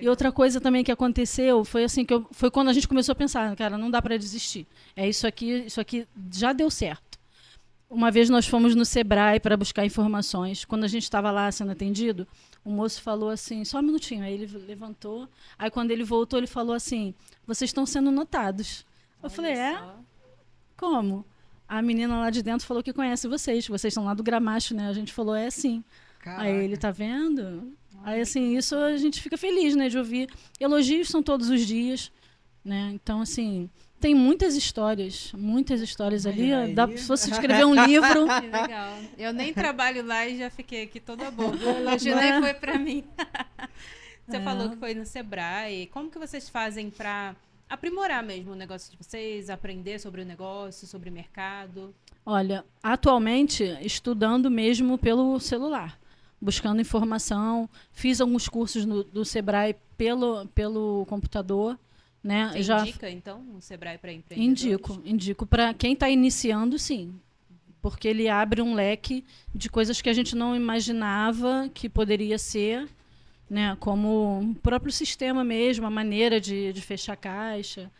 E outra coisa também que aconteceu foi assim, foi quando a gente começou a pensar, cara, não dá para desistir. Isso aqui já deu certo. Uma vez nós fomos no Sebrae para buscar informações. Quando a gente estava lá sendo atendido, o moço falou assim, só um minutinho. Aí ele levantou. Aí quando ele voltou, ele falou assim, vocês estão sendo notados. Eu falei, como? A menina lá de dentro falou que conhece vocês estão lá do Gramacho, né? A gente falou, sim. Caraca. Aí ele, tá vendo? Aí assim, isso a gente fica feliz, né, de ouvir. Elogios são todos os dias, né? Então, assim... Tem muitas histórias ali. Se fosse escrever um livro... Que legal. Eu nem trabalho lá e já fiquei aqui toda boba. O elogio nem foi para mim. Você falou que foi no Sebrae. Como que vocês fazem para aprimorar mesmo o negócio de vocês, aprender sobre o negócio, sobre o mercado? Olha, atualmente, estudando mesmo pelo celular, buscando informação. Fiz alguns cursos do Sebrae pelo computador. Né? Você indica, então, o Sebrae para empreendedores? Indico. Para quem está iniciando, sim. Porque ele abre um leque de coisas que a gente não imaginava que poderia ser, né? Como o próprio sistema mesmo, a maneira de fechar caixa.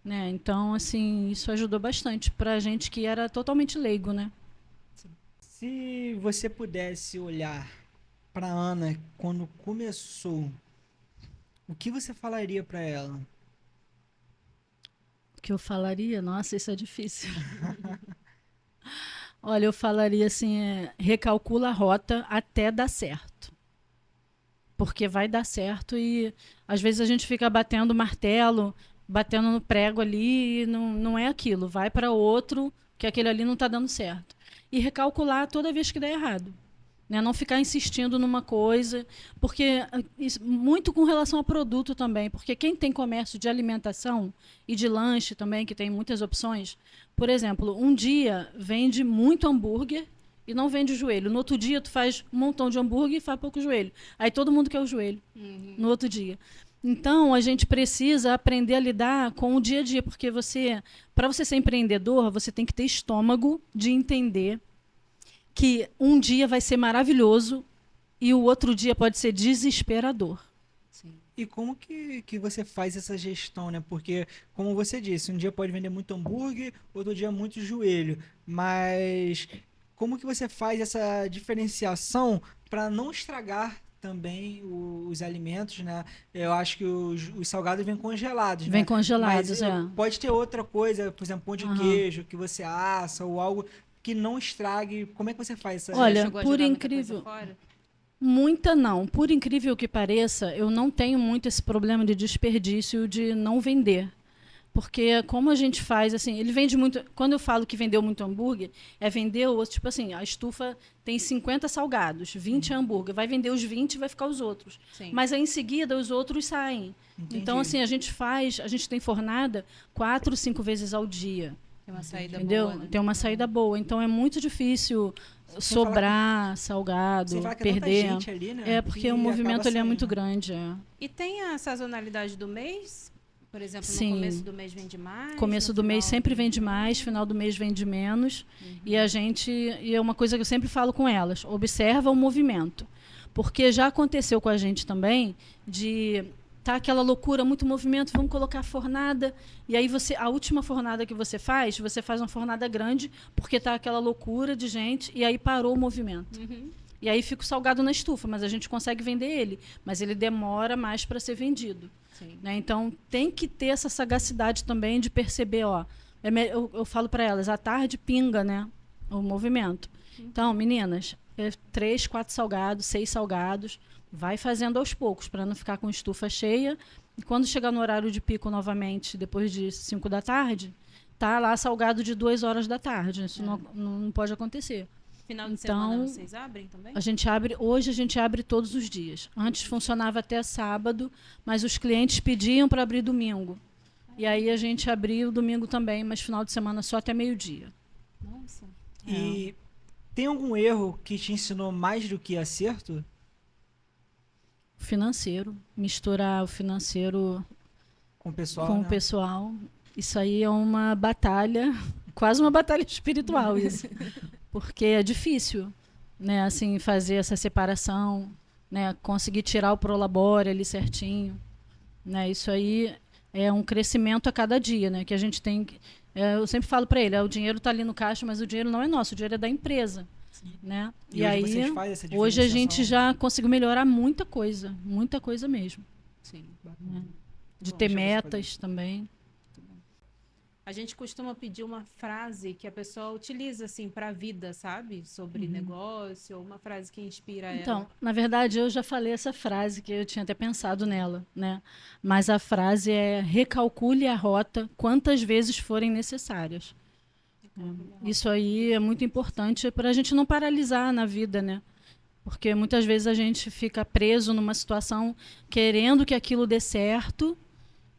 Né? Então, assim, isso ajudou bastante para a gente que era totalmente leigo. Né? Se você pudesse olhar para a Ana quando começou, o que você falaria para ela? O que eu falaria? Nossa, isso é difícil. Olha, eu falaria assim, recalcula a rota até dar certo. Porque vai dar certo e às vezes a gente fica batendo martelo, batendo no prego ali e não é aquilo. Vai para outro, que aquele ali não está dando certo. E recalcular toda vez que der errado. Né? Não ficar insistindo numa coisa, porque muito com relação ao produto também, porque quem tem comércio de alimentação e de lanche também, que tem muitas opções, por exemplo, um dia vende muito hambúrguer e não vende o joelho. No outro dia tu faz um montão de hambúrguer e faz pouco joelho. Aí todo mundo quer o joelho no outro dia. Então a gente precisa aprender a lidar com o dia a dia, porque para você ser empreendedor, você tem que ter estômago de entender que um dia vai ser maravilhoso e o outro dia pode ser desesperador. Sim. E como que você faz essa gestão, né? Porque, como você disse, um dia pode vender muito hambúrguer, outro dia muito joelho. Mas como que você faz essa diferenciação para não estragar também os alimentos, né? Eu acho que os salgados vêm congelados, né? Vêm congelados, mas, pode ter outra coisa, por exemplo, pão de queijo que você assa ou algo que não estrague. Como é que você faz essa? Olha, por incrível, muita não. Por incrível que pareça, eu não tenho muito esse problema de desperdício de não vender. Porque como a gente faz, assim, ele vende muito... Quando eu falo que vendeu muito hambúrguer, é vender outro, tipo assim, a estufa tem 50 salgados, 20 hambúrguer, vai vender os 20 e vai ficar os outros. Sim. Mas aí em seguida os outros saem. Entendi. Então, assim, a gente tem fornada 4, 5 vezes ao dia. Tem uma saída entendeu? Boa, né? Tem uma saída boa. Então é muito difícil sobrar salgado, perder. É gente ali, né? É porque o movimento ali é muito grande. E tem a sazonalidade do mês? Por exemplo, Sim. No começo do mês vende mais? Começo do mês sempre vende mais, final do mês vende menos. E é uma coisa que eu sempre falo com elas, observa o movimento. Porque já aconteceu com a gente também de tá aquela loucura, muito movimento, vamos colocar fornada, e aí a última fornada que você faz uma fornada grande, porque tá aquela loucura de gente, e aí parou o movimento. E aí fica o salgado na estufa, mas a gente consegue vender ele, mas ele demora mais para ser vendido. Né? Então tem que ter essa sagacidade também de perceber, eu falo para elas, à tarde pinga, né, o movimento. Então, meninas, 3, 4 salgados, 6 salgados, vai fazendo aos poucos, para não ficar com estufa cheia E quando chegar no horário de pico novamente, depois de 5 da tarde, tá lá salgado de 2 horas da tarde. Isso não pode acontecer. Final de Então, semana vocês abrem também? Hoje a gente abre todos os dias. Antes funcionava até sábado, mas os clientes pediam para abrir domingo. E aí a gente abriu domingo também, mas final de semana só até meio-dia. Nossa. E tem algum erro que te ensinou mais do que acerto? Financeiro, misturar o financeiro Com o pessoal, com né? o pessoal. Isso aí é uma batalha, quase uma batalha espiritual isso. Porque é difícil, né, assim, fazer essa separação, né, conseguir tirar o prolabore ali certinho, né? Isso aí é um crescimento a cada dia, né, que a gente tem eu sempre falo para ele, o dinheiro está ali no caixa, mas o dinheiro não é nosso, o dinheiro é da empresa, né? E hoje aí vocês fazem essa hoje a gente diferenciação? já conseguiu melhorar muita coisa mesmo, Sim. né? De Bom, ter deixa eu ver se metas também. A gente costuma pedir uma frase que a pessoa utiliza assim para a vida, sabe? Sobre negócio, ou uma frase que inspira Então, ela. na verdade, eu já falei essa frase, que eu tinha até pensado nela, né? Mas a frase é: recalcule a rota quantas vezes forem necessárias. Isso aí é muito importante para a gente não paralisar na vida, né? Porque muitas vezes a gente fica preso numa situação querendo que aquilo dê certo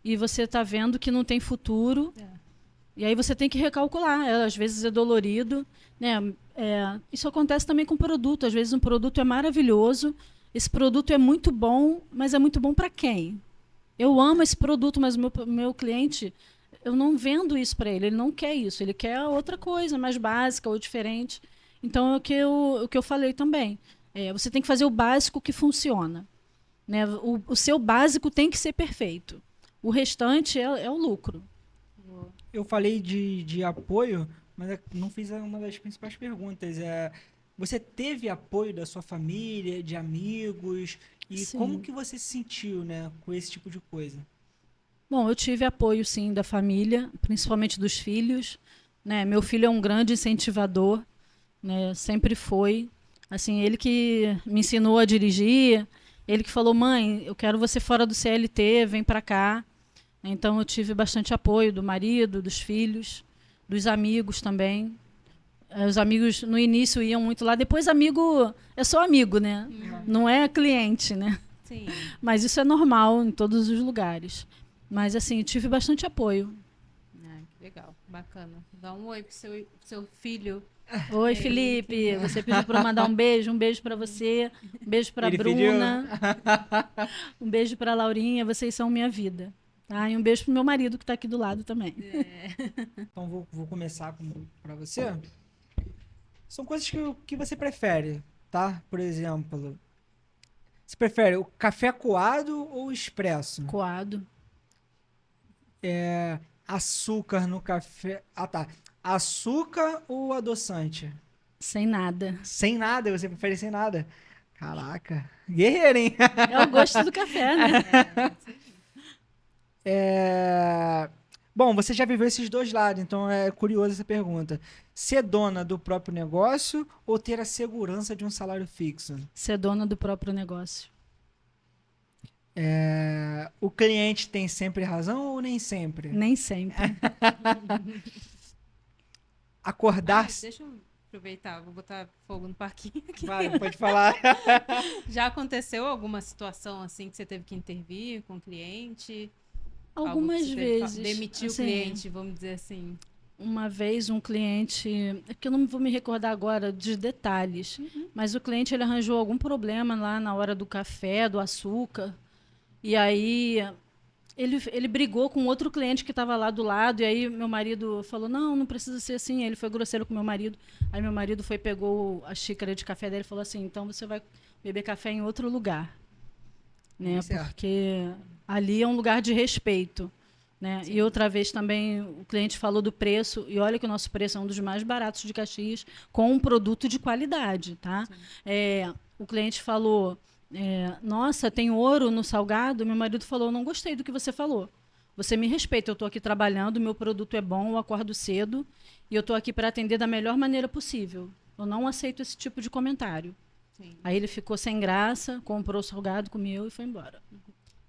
e você está vendo que não tem futuro. E aí você tem que recalcular. Às vezes é dolorido, né? Isso acontece também com produto. Às vezes um produto é maravilhoso, esse produto é muito bom, mas é muito bom para quem? Eu amo esse produto, mas o meu cliente, eu não vendo isso para ele. Ele não quer isso, ele quer outra coisa, mais básica ou diferente. Então é o que eu falei também. Você tem que fazer o básico que funciona, né? O seu básico tem que ser perfeito. O restante é o lucro. Eu falei de apoio, mas não fiz uma das principais perguntas. Você teve apoio da sua família, de amigos? E Sim. como que você se sentiu, né, com esse tipo de coisa? Bom, eu tive apoio, sim, da família, principalmente dos filhos, né? Meu filho é um grande incentivador, né? Sempre foi. Assim, ele que me ensinou a dirigir, ele que falou: mãe, eu quero você fora do CLT, vem para cá. Então eu tive bastante apoio do marido, dos filhos, dos amigos também. Os amigos no início iam muito lá, depois amigo é só amigo, né? Não é cliente, né? Sim. Mas isso é normal em todos os lugares. Mas assim, tive bastante apoio. Que legal, bacana. Dá um oi pro seu filho. Oi, Felipe, você pediu para mandar um beijo para você, um beijo para Ele Bruna, um beijo para Laurinha, vocês são minha vida. Tá? E um beijo pro meu marido que está aqui do lado também. Então vou começar para você. São coisas que você prefere, tá? Por exemplo, você prefere o café coado ou expresso? Coado. Açúcar no café. Ah, tá. Açúcar ou adoçante? Sem nada. Sem nada, você prefere sem nada? Caraca, guerreiro, hein? É o gosto do café, né? Bom, você já viveu esses dois lados, então é curiosa essa pergunta. Ser dona do próprio negócio ou ter a segurança de um salário fixo? Ser dona do próprio negócio. O cliente tem sempre razão ou nem sempre? Nem sempre. Acordar. Deixa eu aproveitar, vou botar fogo no parquinho aqui. Vai, pode falar. Já aconteceu alguma situação assim que você teve que intervir com o cliente? Algo que Algumas você teve que vezes. demitir assim, o cliente, vamos dizer assim. Uma vez um cliente, é que eu não vou me recordar agora de detalhes, mas o cliente ele arranjou algum problema lá na hora do café, do açúcar, e aí ele brigou com outro cliente que estava lá do lado, e aí meu marido falou: não precisa ser assim. Ele foi grosseiro com meu marido, aí meu marido pegou a xícara de café dele e falou assim: então você vai beber café em outro lugar, né? Certo. Porque ali é um lugar de respeito. Né? E outra vez também o cliente falou do preço, e olha que o nosso preço é um dos mais baratos de Caxias, com um produto de qualidade. Tá? O cliente falou: nossa, tem ouro no salgado? Meu marido falou: não gostei do que você falou. Você me respeita, eu estou aqui trabalhando, meu produto é bom, eu acordo cedo e eu estou aqui para atender da melhor maneira possível. Eu não aceito esse tipo de comentário. Sim. Aí ele ficou sem graça, comprou o salgado, comeu e foi embora.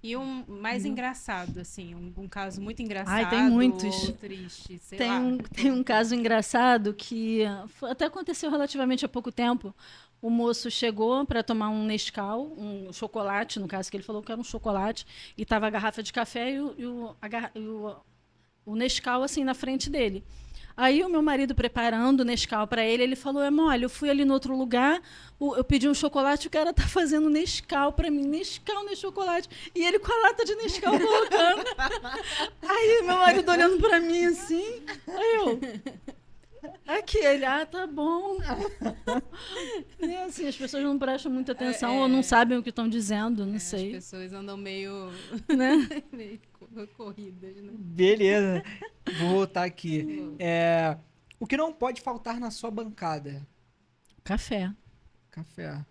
E um mais engraçado, assim, um caso muito engraçado. Ai, tem muitos. Ou triste, sei Tem lá. tem um caso engraçado que até aconteceu relativamente há pouco tempo. O moço chegou para tomar um Nescau, um chocolate, no caso que ele falou que era um chocolate, e estava a garrafa de café o Nescau assim na frente dele. Aí o meu marido preparando o Nescau para ele, ele falou: é mole, eu fui ali no outro lugar, eu pedi um chocolate, o cara tá fazendo Nescau para mim, Nescau no chocolate, e ele com a lata de Nescau colocando. Aí meu marido olhando para mim assim, aí eu... Aqui, ele, tá bom. É assim, as pessoas não prestam muita atenção ou não sabem o que estão dizendo, não sei. As pessoas andam meio, Né? meio corridas, né? Beleza. Vou voltar aqui. O que não pode faltar na sua bancada? Café. Café.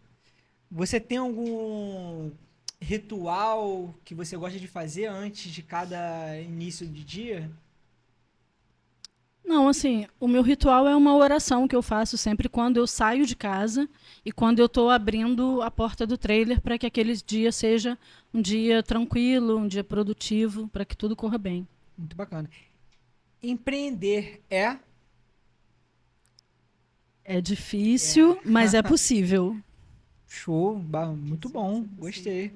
Você tem algum ritual que você gosta de fazer antes de cada início de dia? Não, assim, o meu ritual é uma oração que eu faço sempre quando eu saio de casa e quando eu estou abrindo a porta do trailer para que aquele dia seja um dia tranquilo, um dia produtivo, para que tudo corra bem. Muito bacana. Empreender é? É difícil, mas é possível. Show, muito bom, gostei.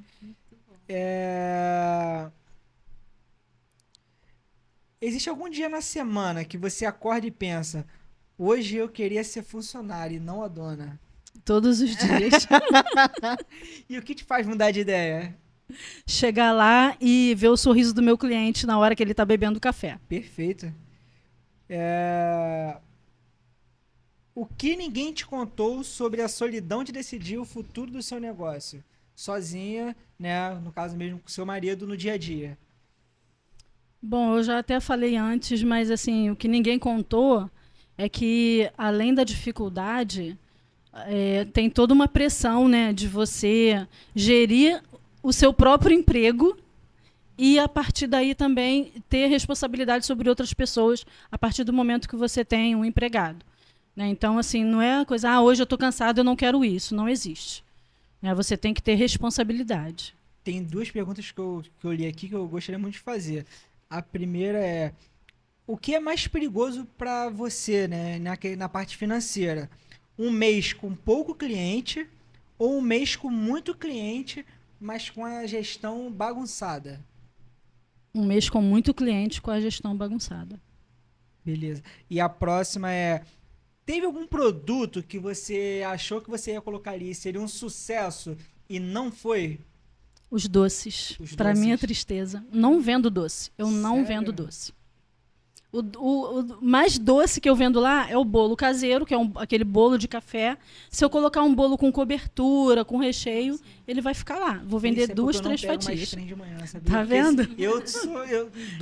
Existe algum dia na semana que você acorda e pensa: hoje eu queria ser funcionário e não a dona? Todos os dias. E o que te faz mudar de ideia? Chegar lá e ver o sorriso do meu cliente na hora que ele está bebendo café. Perfeito. O que ninguém te contou sobre a solidão de decidir o futuro do seu negócio? Sozinha, né? No caso mesmo com seu marido no dia a dia. Bom, eu já até falei antes, mas assim, o que ninguém contou é que, além da dificuldade, tem toda uma pressão, né, de você gerir o seu próprio emprego e, a partir daí, também ter responsabilidade sobre outras pessoas a partir do momento que você tem um empregado. Né? Então, assim, não é a coisa, hoje eu estou cansado, eu não quero isso. Não existe. Né? Você tem que ter responsabilidade. Tem duas perguntas que eu li aqui que eu gostaria muito de fazer. A primeira é: o que é mais perigoso para você, né, na parte financeira? Um mês com pouco cliente ou um mês com muito cliente, mas com a gestão bagunçada? Um mês com muito cliente com a gestão bagunçada. Beleza. E a próxima é: teve algum produto que você achou que você ia colocar ali e seria um sucesso e não foi? Os doces. Os Para doces. minha tristeza. Não vendo doce. Eu não Sério? vendo doce. O mais doce que eu vendo lá é o bolo caseiro, que é aquele bolo de café. Se eu colocar um bolo com cobertura, com recheio, ele vai ficar lá. Vou vender Isso é duas, porque eu não três pego mais fatias. trem de manhã, sabia? Tá Porque vendo? doce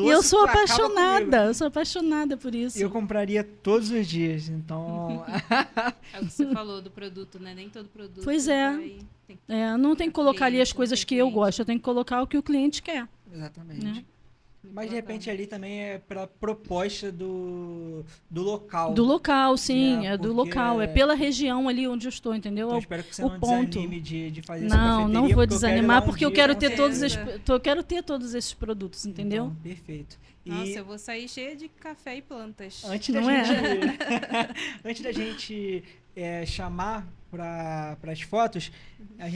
E eu sou acaba comigo. apaixonada. Eu sou apaixonada por isso. Eu compraria todos os dies, então... É o que você falou do produto, né? Nem todo produto. Pois é. Tem que Não tem que colocar ali as cliente, coisas não tem que eu cliente. gosto. Eu tenho que colocar o que o cliente quer. Exatamente. Né? Mas de repente ali também é pela proposta do local. Do local, sim. Né? É do Porque- local. É pela região ali onde eu estou, entendeu? Então eu espero que você o não ponto. desanime de fazer sua Não, cafeteria. não vou porque eu quero ir lá desanimar um porque eu dia, quero com ter certeza. eu quero ter todos esses produtos, entendeu? Então, perfeito. E Nossa, eu vou sair cheia de café e plantas. antes da Não é? gente, antes da gente chamar para as fotos,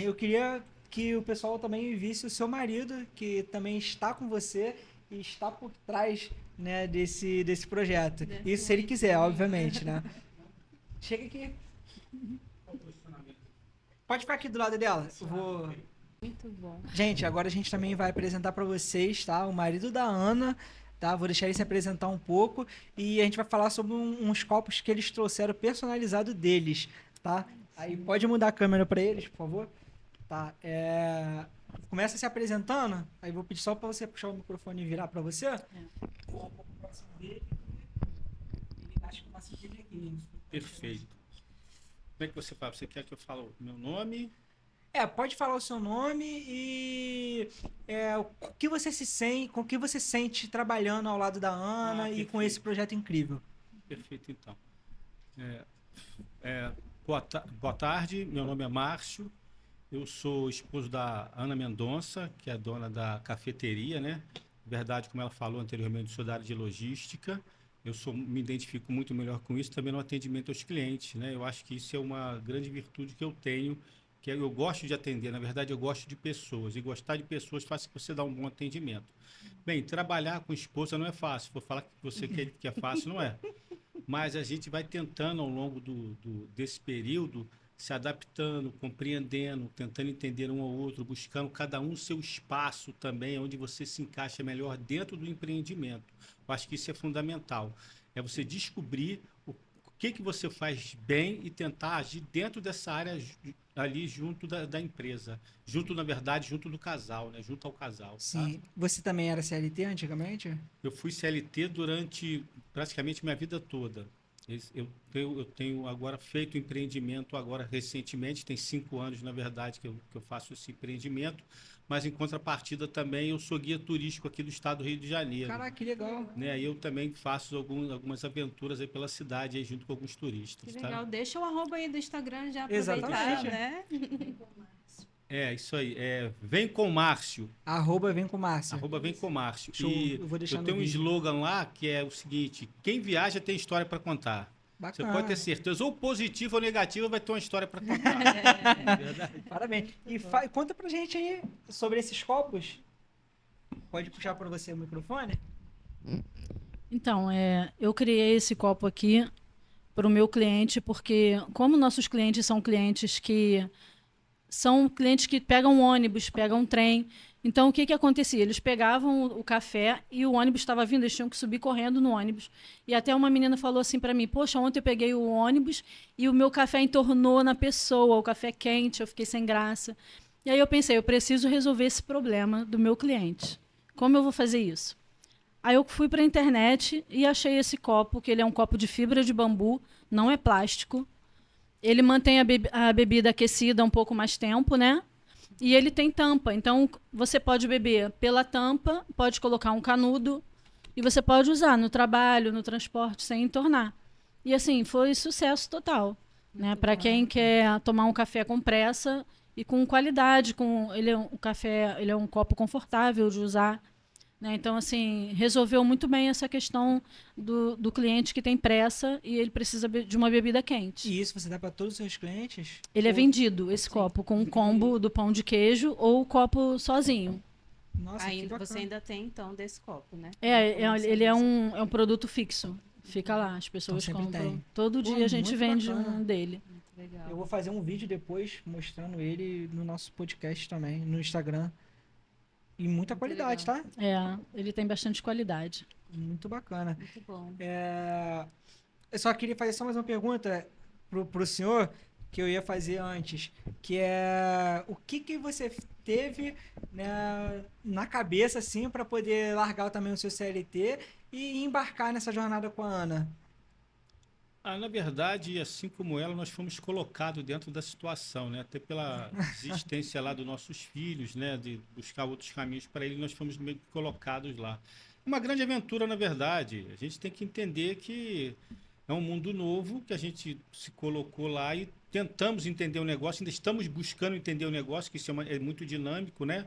eu queria que o pessoal também visse o seu marido, que também está com você e está por trás, né, desse projeto. Isso se ele quiser, obviamente, né? Chega aqui. Pode ficar aqui do lado dela. Eu vou... Muito bom. Gente, agora a gente também vai apresentar para vocês, tá? O marido da Ana, tá? Vou deixar ele se apresentar um pouco e a gente vai falar sobre uns copos que eles trouxeram personalizado deles, tá? Aí pode mudar a câmera para eles, por favor? Tá, começa se apresentando, aí vou pedir só para você puxar o microfone e virar para você. Vou um pouco próximo dele. Ele acha que eu faço dele aqui. Perfeito. Como é que você fala? Você quer que eu fale o meu nome? Pode falar o seu nome e o que você se sente, com o que você sente trabalhando ao lado da Ana e com perfeito. esse projeto incrível. Perfeito, então. Boa tarde, meu nome é Márcio. Eu sou esposo da Ana Mendonça, que é dona da cafeteria, né? Na verdade, como ela falou anteriormente, eu sou da área de logística. Me identifico muito melhor com isso também no atendimento aos clientes, né? Eu acho que isso é uma grande virtude que eu tenho, que eu gosto de atender. Na verdade, eu gosto de pessoas. E gostar de pessoas faz que você dá um bom atendimento. Bem, trabalhar com esposa não é fácil. Vou falar que você que é fácil, não é. Mas a gente vai tentando ao longo desse período se adaptando, compreendendo, tentando entender um ao outro, buscando cada um o seu espaço também, onde você se encaixa melhor dentro do empreendimento. Eu acho que isso é fundamental. É você descobrir o que você faz bem e tentar agir dentro dessa área ali junto da empresa. Junto, na verdade, junto do casal, né? Junto ao casal. Tá? Sim. Você também era CLT antigamente? Eu fui CLT durante praticamente minha vida toda. Eu tenho agora feito empreendimento agora recentemente, tem 5 anos, na verdade, que eu faço esse empreendimento, mas em contrapartida também eu sou guia turístico aqui do estado do Rio de Janeiro. Caraca, que legal. Né? Eu também faço algumas aventuras aí pela cidade, aí, junto com alguns turistas. Que Tá? legal. Deixa o arroba aí do Instagram já aproveitar, Exatamente. né? Isso aí. Vem com Márcio. Arroba vem com Márcia. Arroba Vem com Márcio. Show, E eu vou deixar eu no tenho um vídeo. slogan lá que é o seguinte: quem viaja tem história para contar. Você Bacana. pode ter certeza, ou positiva ou negativa, vai ter uma história para contar. Verdade. Parabéns. E conta pra gente aí sobre esses copos. Pode puxar para você o microfone? Então, eu criei esse copo aqui para o meu cliente, porque como nossos clientes são clientes que pegam ônibus, pegam trem, então o que acontecia? Eles pegavam o café e o ônibus estava vindo, eles tinham que subir correndo no ônibus. E até uma menina falou assim para mim: poxa, ontem eu peguei o ônibus e o meu café entornou na pessoa, o café quente, eu fiquei sem graça. E aí eu pensei, eu preciso resolver esse problema do meu cliente. Como eu vou fazer isso? Aí eu fui para a internet e achei esse copo, que ele é um copo de fibra de bambu, não é plástico. Ele mantém a bebida aquecida um pouco mais tempo, né? E ele tem tampa. Então, você pode beber pela tampa, pode colocar um canudo e você pode usar no trabalho, no transporte, sem entornar. E assim, foi sucesso total. Né? Para quem quer tomar um café com pressa e com qualidade. Ele é um copo confortável de usar. Né? Então, assim, resolveu muito bem essa questão do cliente que tem pressa e ele precisa de uma bebida quente. E isso você dá para todos os seus clientes? Ele é vendido, esse copo, com um combo do pão de queijo ou o copo sozinho. Nossa, que bacana. Você ainda tem, então, desse copo, né? Ele é um produto fixo. Fica lá, as pessoas Então, sempre compram. tem. Todo Pô, dia a gente muito vende bacana. um dele. Muito legal. Eu vou fazer um vídeo depois mostrando ele no nosso podcast também, no Instagram. E muita Muito qualidade, legal. tá? Ele tem bastante qualidade. Muito bacana. Muito bom. Eu só queria fazer só mais uma pergunta pro senhor, que eu ia fazer antes, que é o que você teve, né, na cabeça, assim, para poder largar também o seu CLT e embarcar nessa jornada com a Ana? Na verdade, assim como ela, nós fomos colocados dentro da situação, né? Até pela existência lá dos nossos filhos, né? De buscar outros caminhos para eles, nós fomos meio que colocados lá. Uma grande aventura, na verdade. A gente tem que entender que é um mundo novo, que a gente se colocou lá e tentamos entender o negócio, ainda estamos buscando entender o negócio, que isso é muito dinâmico, né?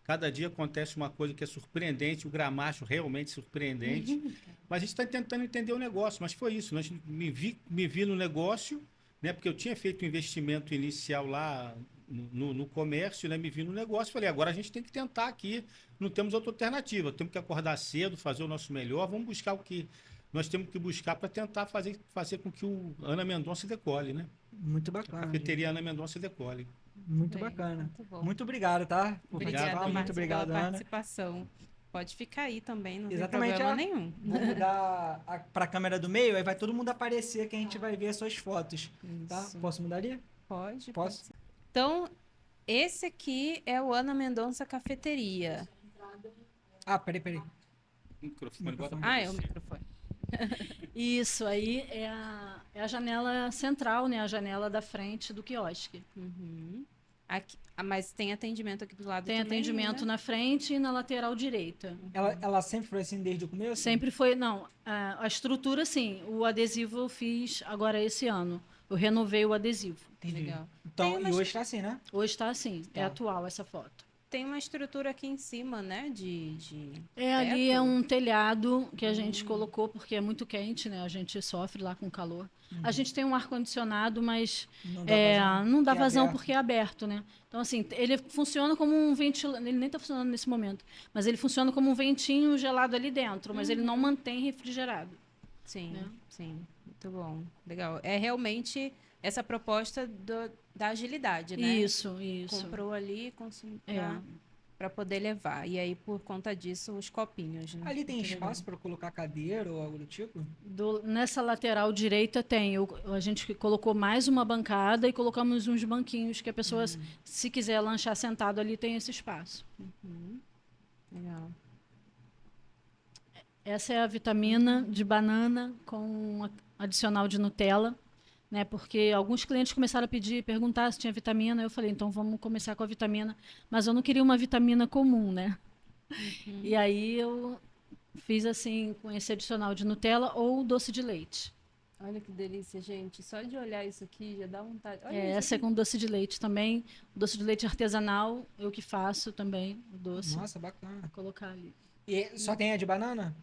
Cada dia acontece uma coisa que é surpreendente, o gramacho realmente surpreendente. Mas a gente está tentando entender o negócio. Mas foi isso, me vi no negócio, né? Porque eu tinha feito um investimento inicial lá no comércio, né? Me vi no negócio, falei, agora a gente tem que tentar aqui, não temos outra alternativa, temos que acordar cedo, fazer o nosso melhor, vamos buscar o que nós temos que buscar para tentar fazer com que o Ana Mendonça decole, né? Muito A bacana. cafeteria Ana Mendonça decole. Muito Bem, bacana. muito bom. Muito obrigado, tá? Por Obrigada, participar. Márcio, Muito obrigado, pela Ana. participação. Pode ficar aí também, não Exatamente, tem problema ó. nenhum. Vou mudar para a câmera do meio, aí vai todo mundo aparecer que a gente vai ver as suas fotos. Tá? Isso. Posso mudar ali? Pode. Posso? Pode. Então, esse aqui é o Ana Mendonça Cafeteria. Ah, peraí. Microfone, bota Microfone. pra É o você. microfone. Isso aí é a janela central, né? A janela da frente do quiosque. Uhum. Aqui, mas tem atendimento aqui do lado Tem também, atendimento né? na frente e na lateral direita. Ela sempre foi assim desde o começo? Sempre foi, não, a estrutura sim, o adesivo eu fiz agora esse ano. eu renovei o adesivo. Entendi. Legal. Então, Tem e umas- hoje tá assim, né? Hoje está assim, é Tá. atual essa foto. Tem uma estrutura aqui em cima, né? De Ali é teto. um telhado que a gente colocou porque é muito quente, né? A gente sofre lá com calor. A gente tem um ar-condicionado, mas Não dá vazão, não dá porque é vazão aberto. porque é aberto, né? Então, assim, ele funciona como um ventilador. Ele nem está funcionando nesse momento, mas ele funciona como um ventinho gelado ali dentro, mas ele não mantém refrigerado. Sim, né? sim. Muito bom. Legal. É realmente essa proposta da agilidade, né? Isso. Comprou ali É. para poder levar. E aí, por conta disso, os copinhos, né? Ali tem Muito legal. espaço para colocar cadeira ou algo do tipo? Nessa lateral direita tem. A gente colocou mais uma bancada e colocamos uns banquinhos que a pessoa, se quiser lanchar sentado ali, tem esse espaço. Legal. Essa é a vitamina de banana com adicional de Nutella, né? Porque alguns clientes começaram a perguntar se tinha vitamina. Eu falei, então vamos começar com a vitamina. Mas eu não queria uma vitamina comum, né? E aí eu fiz assim, com esse adicional de Nutella ou doce de leite. Olha que delícia, gente. Só de olhar isso aqui já dá vontade. Olha isso Essa é aqui. com doce de leite também. Doce de leite artesanal, eu que faço também, o doce. Nossa, bacana. Vou colocar ali. E só tem a de banana?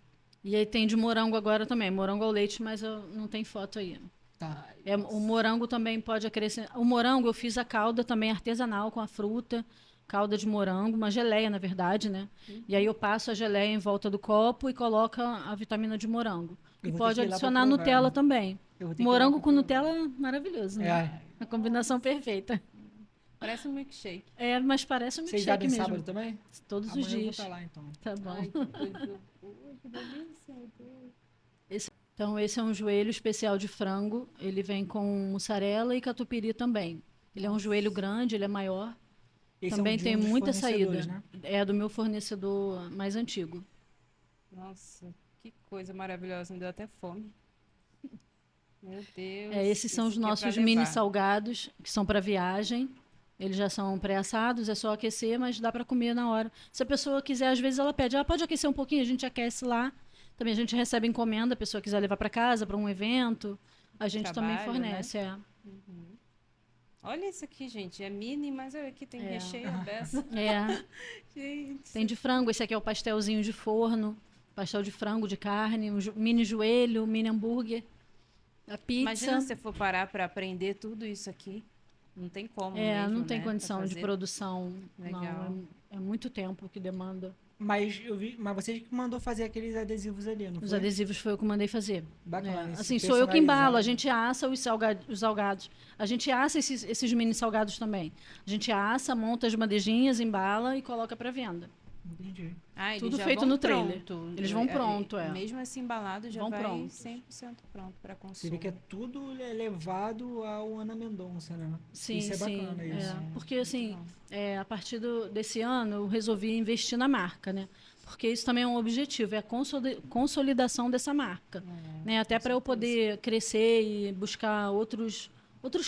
E aí tem de morango agora também. Morango ao leite, mas não tem foto aí. Tá. O morango também pode acrescentar. O morango eu fiz a calda também artesanal com a fruta, calda de morango, uma geleia, na verdade, né? E aí eu passo a geleia em volta do copo e coloco a vitamina de morango. Eu E vou ter pode que ir lá pra adicionar provar. Nutella também. Eu vou ter que ir lá Morango pra com provar. Nutella é maravilhoso, né? É. A combinação perfeita. Parece um milkshake. Mas parece um Vocês milkshake abrem mesmo. sábado também? Todos Amanhã os eu vou dias. estar lá, então. Tá bom. Ai, que coisa boa, que delícia. meu Deus. Então, esse é um joelho especial de frango. Ele vem com mussarela e catupiry também. Ele é um joelho grande, ele é maior. Esse Também é um de tem dos muita saída. fornecedores, né? É do meu fornecedor mais antigo. Nossa, que coisa maravilhosa. Me deu até fome. Meu Deus. Esses são os Isso aqui é nossos pra mini levar. salgados, que são para viagem. Eles já são pré-assados, é só aquecer, mas dá para comer na hora. Se a pessoa quiser, às vezes ela pede, pode aquecer um pouquinho, a gente aquece lá. Também a gente recebe encomenda, a pessoa quiser levar para casa, para um evento, a gente também Trabalho, fornece. Olha isso aqui, gente. É mini, mas olha aqui, tem É. recheio a beça. Gente. Tem de frango, esse aqui é o pastelzinho de forno, pastel de frango, de carne, mini joelho, mini hambúrguer, a pizza. Imagina se você for parar para aprender tudo isso aqui. Não tem como mesmo, Não tem né, pra condição de fazer. produção. Legal. Não, é muito tempo que demanda. Mas eu vi, mas você que mandou fazer aqueles adesivos ali, não Os foi? adesivos foi eu que mandei fazer. Bacana. esse Assim, sou eu que embalo, personalizado. a gente assa os salgados. A gente assa esses mini salgados também. A gente assa, monta as bandejinhas, embala e coloca para venda. Entendi. Ah, eles Tudo já feito vão no trailer. pronto. Eles vão pronto, Mesmo assim embalado, já Vão vai prontos. 100% pronto para Você consumo. vê que é tudo levado ao Ana Mendonça, né? Sim, Isso é sim. bacana, isso. Porque, assim, bom. a partir desse ano, eu resolvi investir na marca, né? Porque isso também é um objetivo, é a consolidação dessa marca. Né? Até para eu poder crescer e buscar outros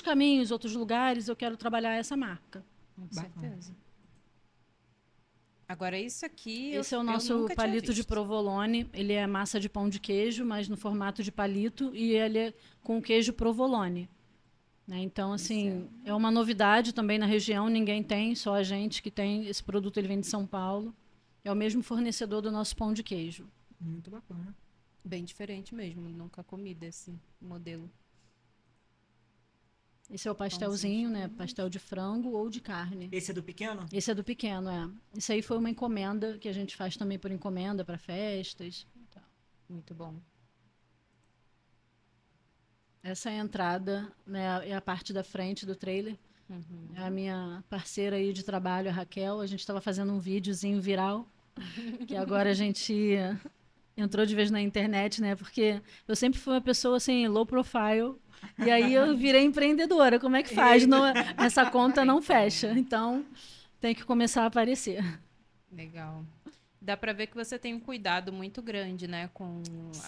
caminhos, outros lugares, eu quero trabalhar essa marca. Com Bacana. certeza. Agora, isso aqui. Esse é o eu nosso nunca tinha palito de visto. provolone. Ele é massa de pão de queijo, mas no formato de palito, e ele é com queijo provolone. Né? Então, assim, é uma novidade também na região, ninguém tem, só a gente que tem. Esse produto ele vem de São Paulo. É o mesmo fornecedor do nosso pão de queijo. Muito bacana. Bem diferente mesmo. Nunca comi desse modelo. Esse é o pastelzinho, né? Pastel de frango ou de carne. Esse é do pequeno? Esse é do pequeno, é. Isso aí foi uma encomenda que a gente faz também por encomenda para festas. Muito bom. Essa é a entrada, né? É a parte da frente do trailer. É a minha parceira aí de trabalho, a Raquel. A gente estava fazendo um videozinho viral, que agora a gente entrou de vez na internet, né? Porque eu sempre fui uma pessoa assim, low profile. E aí eu virei empreendedora. Como é que faz? Essa conta não fecha. Então, tem que começar a aparecer. Legal. Dá para ver que você tem um cuidado muito grande, né? Com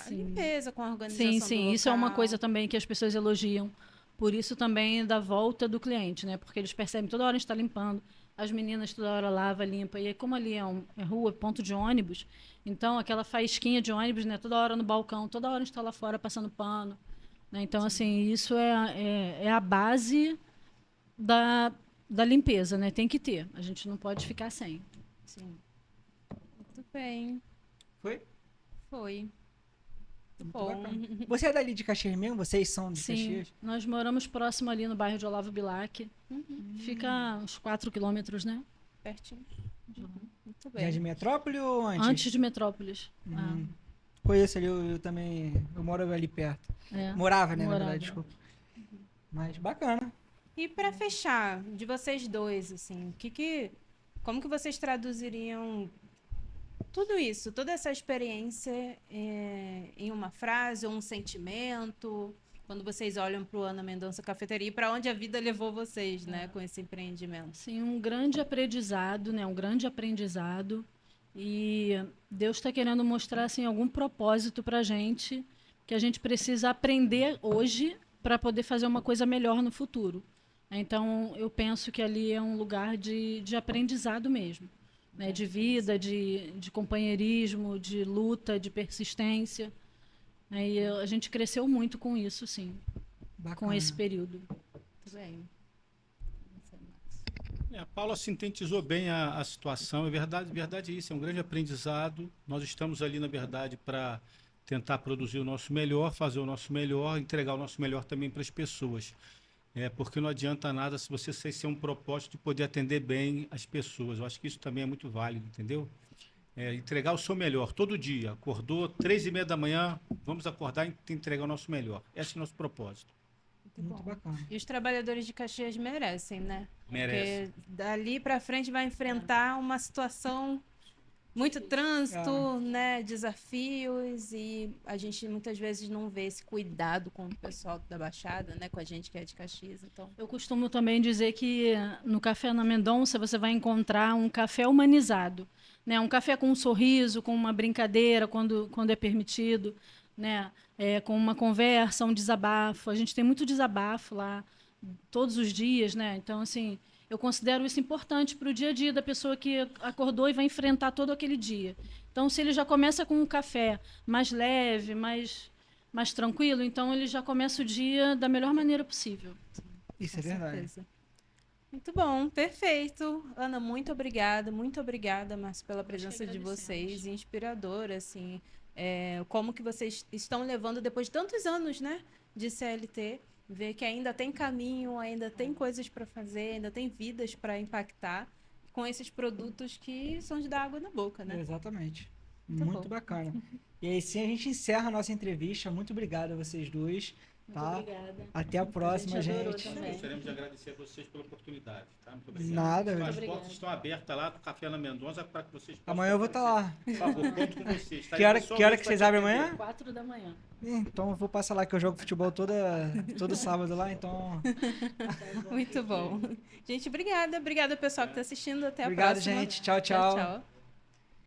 a limpeza, com a organização Sim, do sim. Isso é uma local. coisa também que as pessoas elogiam. Por isso também da volta do cliente, né? Porque eles percebem toda hora a gente está limpando. As meninas toda hora lava, limpa. E aí, como ali é rua, ponto de ônibus, então aquela faísquinha de ônibus, né? Toda hora no balcão, toda hora a gente está lá fora passando pano. né? Então, assim, isso é a base da limpeza, né? Tem que ter. A gente não pode ficar sem. Sim. Muito bem. Foi? Foi. Muito Bom. bacana. Você é dali de Caxias mesmo? Vocês são de Sim, Caxias? nós moramos próximo ali no bairro de Olavo Bilac. Fica uns 4 quilômetros, né? Pertinho. Muito Já de bem. Metrópole ou antes? Antes de Metrópolis. Conheço ali, eu também. Eu moro ali perto. Morava, né? Na Morava. verdade, desculpa. Mas bacana. E para fechar, de vocês dois, assim, como que vocês traduziriam tudo isso, toda essa experiência em uma frase ou um sentimento, quando vocês olham para o Ana Mendonça Cafeteria e para onde a vida levou vocês, né, com esse empreendimento? Sim, um grande aprendizado, né? Um grande aprendizado. E Deus está querendo mostrar assim, algum propósito para a gente, que a gente precisa aprender hoje para poder fazer uma coisa melhor no futuro. Então, eu penso que ali é um lugar de aprendizado mesmo, né? De vida, de companheirismo, de luta, de persistência. E a gente cresceu muito com isso, sim, Bacana. com esse período. Muito bem. A Paula sintetizou bem a situação. É verdade é isso, é um grande aprendizado. Nós estamos ali, na verdade, para tentar produzir o nosso melhor, fazer o nosso melhor, entregar o nosso melhor também para as pessoas. Porque não adianta nada se você ser um propósito de poder atender bem as pessoas. Eu acho que isso também é muito válido, entendeu? Entregar o seu melhor todo dia. Acordou 3h30 da manhã, vamos acordar e entregar o nosso melhor. Esse é o nosso propósito. Muito bacana. E os trabalhadores de Caxias merecem, né? Merece. Porque dali para frente vai enfrentar uma situação muito trânsito, né, desafios, e a gente muitas vezes não vê esse cuidado com o pessoal da Baixada, né, com a gente que é de Caxias, então. Eu costumo também dizer que no Café Ana Mendonça você vai encontrar um café humanizado, né? Um café com um sorriso, com uma brincadeira quando é permitido, né? Com uma conversa, um desabafo. A gente tem muito desabafo lá todos os dias, né? Então, assim, eu considero isso importante para o dia a dia da pessoa que acordou e vai enfrentar todo aquele dia. Então, se ele já começa com um café mais leve, mais tranquilo, então ele já começa o dia da melhor maneira possível. Isso é Com verdade. certeza. Muito bom, perfeito. Ana, muito obrigada, Márcio, pela presença de vocês, inspiradora, assim, como que vocês estão levando depois de tantos anos, né, de CLT, ver que ainda tem caminho, ainda tem coisas para fazer, ainda tem vidas para impactar com esses produtos que são de dar água na boca, né? Exatamente. Muito Muito bom. bacana. E aí sim a gente encerra a nossa entrevista. Muito obrigado a vocês dois. Tá? Obrigada. Até a próxima, adorou gente. também. Gostaríamos de agradecer a vocês pela oportunidade. Tá? Muito obrigado. Nada. As Muito portas estão abertas lá do Café Ana Mendonça para que vocês possam Amanhã eu vou estar lá. Por favor, conto com vocês. Tá? Que hora Pessoalmente que vocês pra te abrem atender. amanhã? 4 da manhã. Então eu vou passar lá que eu jogo futebol todo sábado lá, então. Muito bom. Gente, obrigada. Obrigada, pessoal que está assistindo. Até a Obrigado, próxima. gente. Tchau, tchau. Tchau.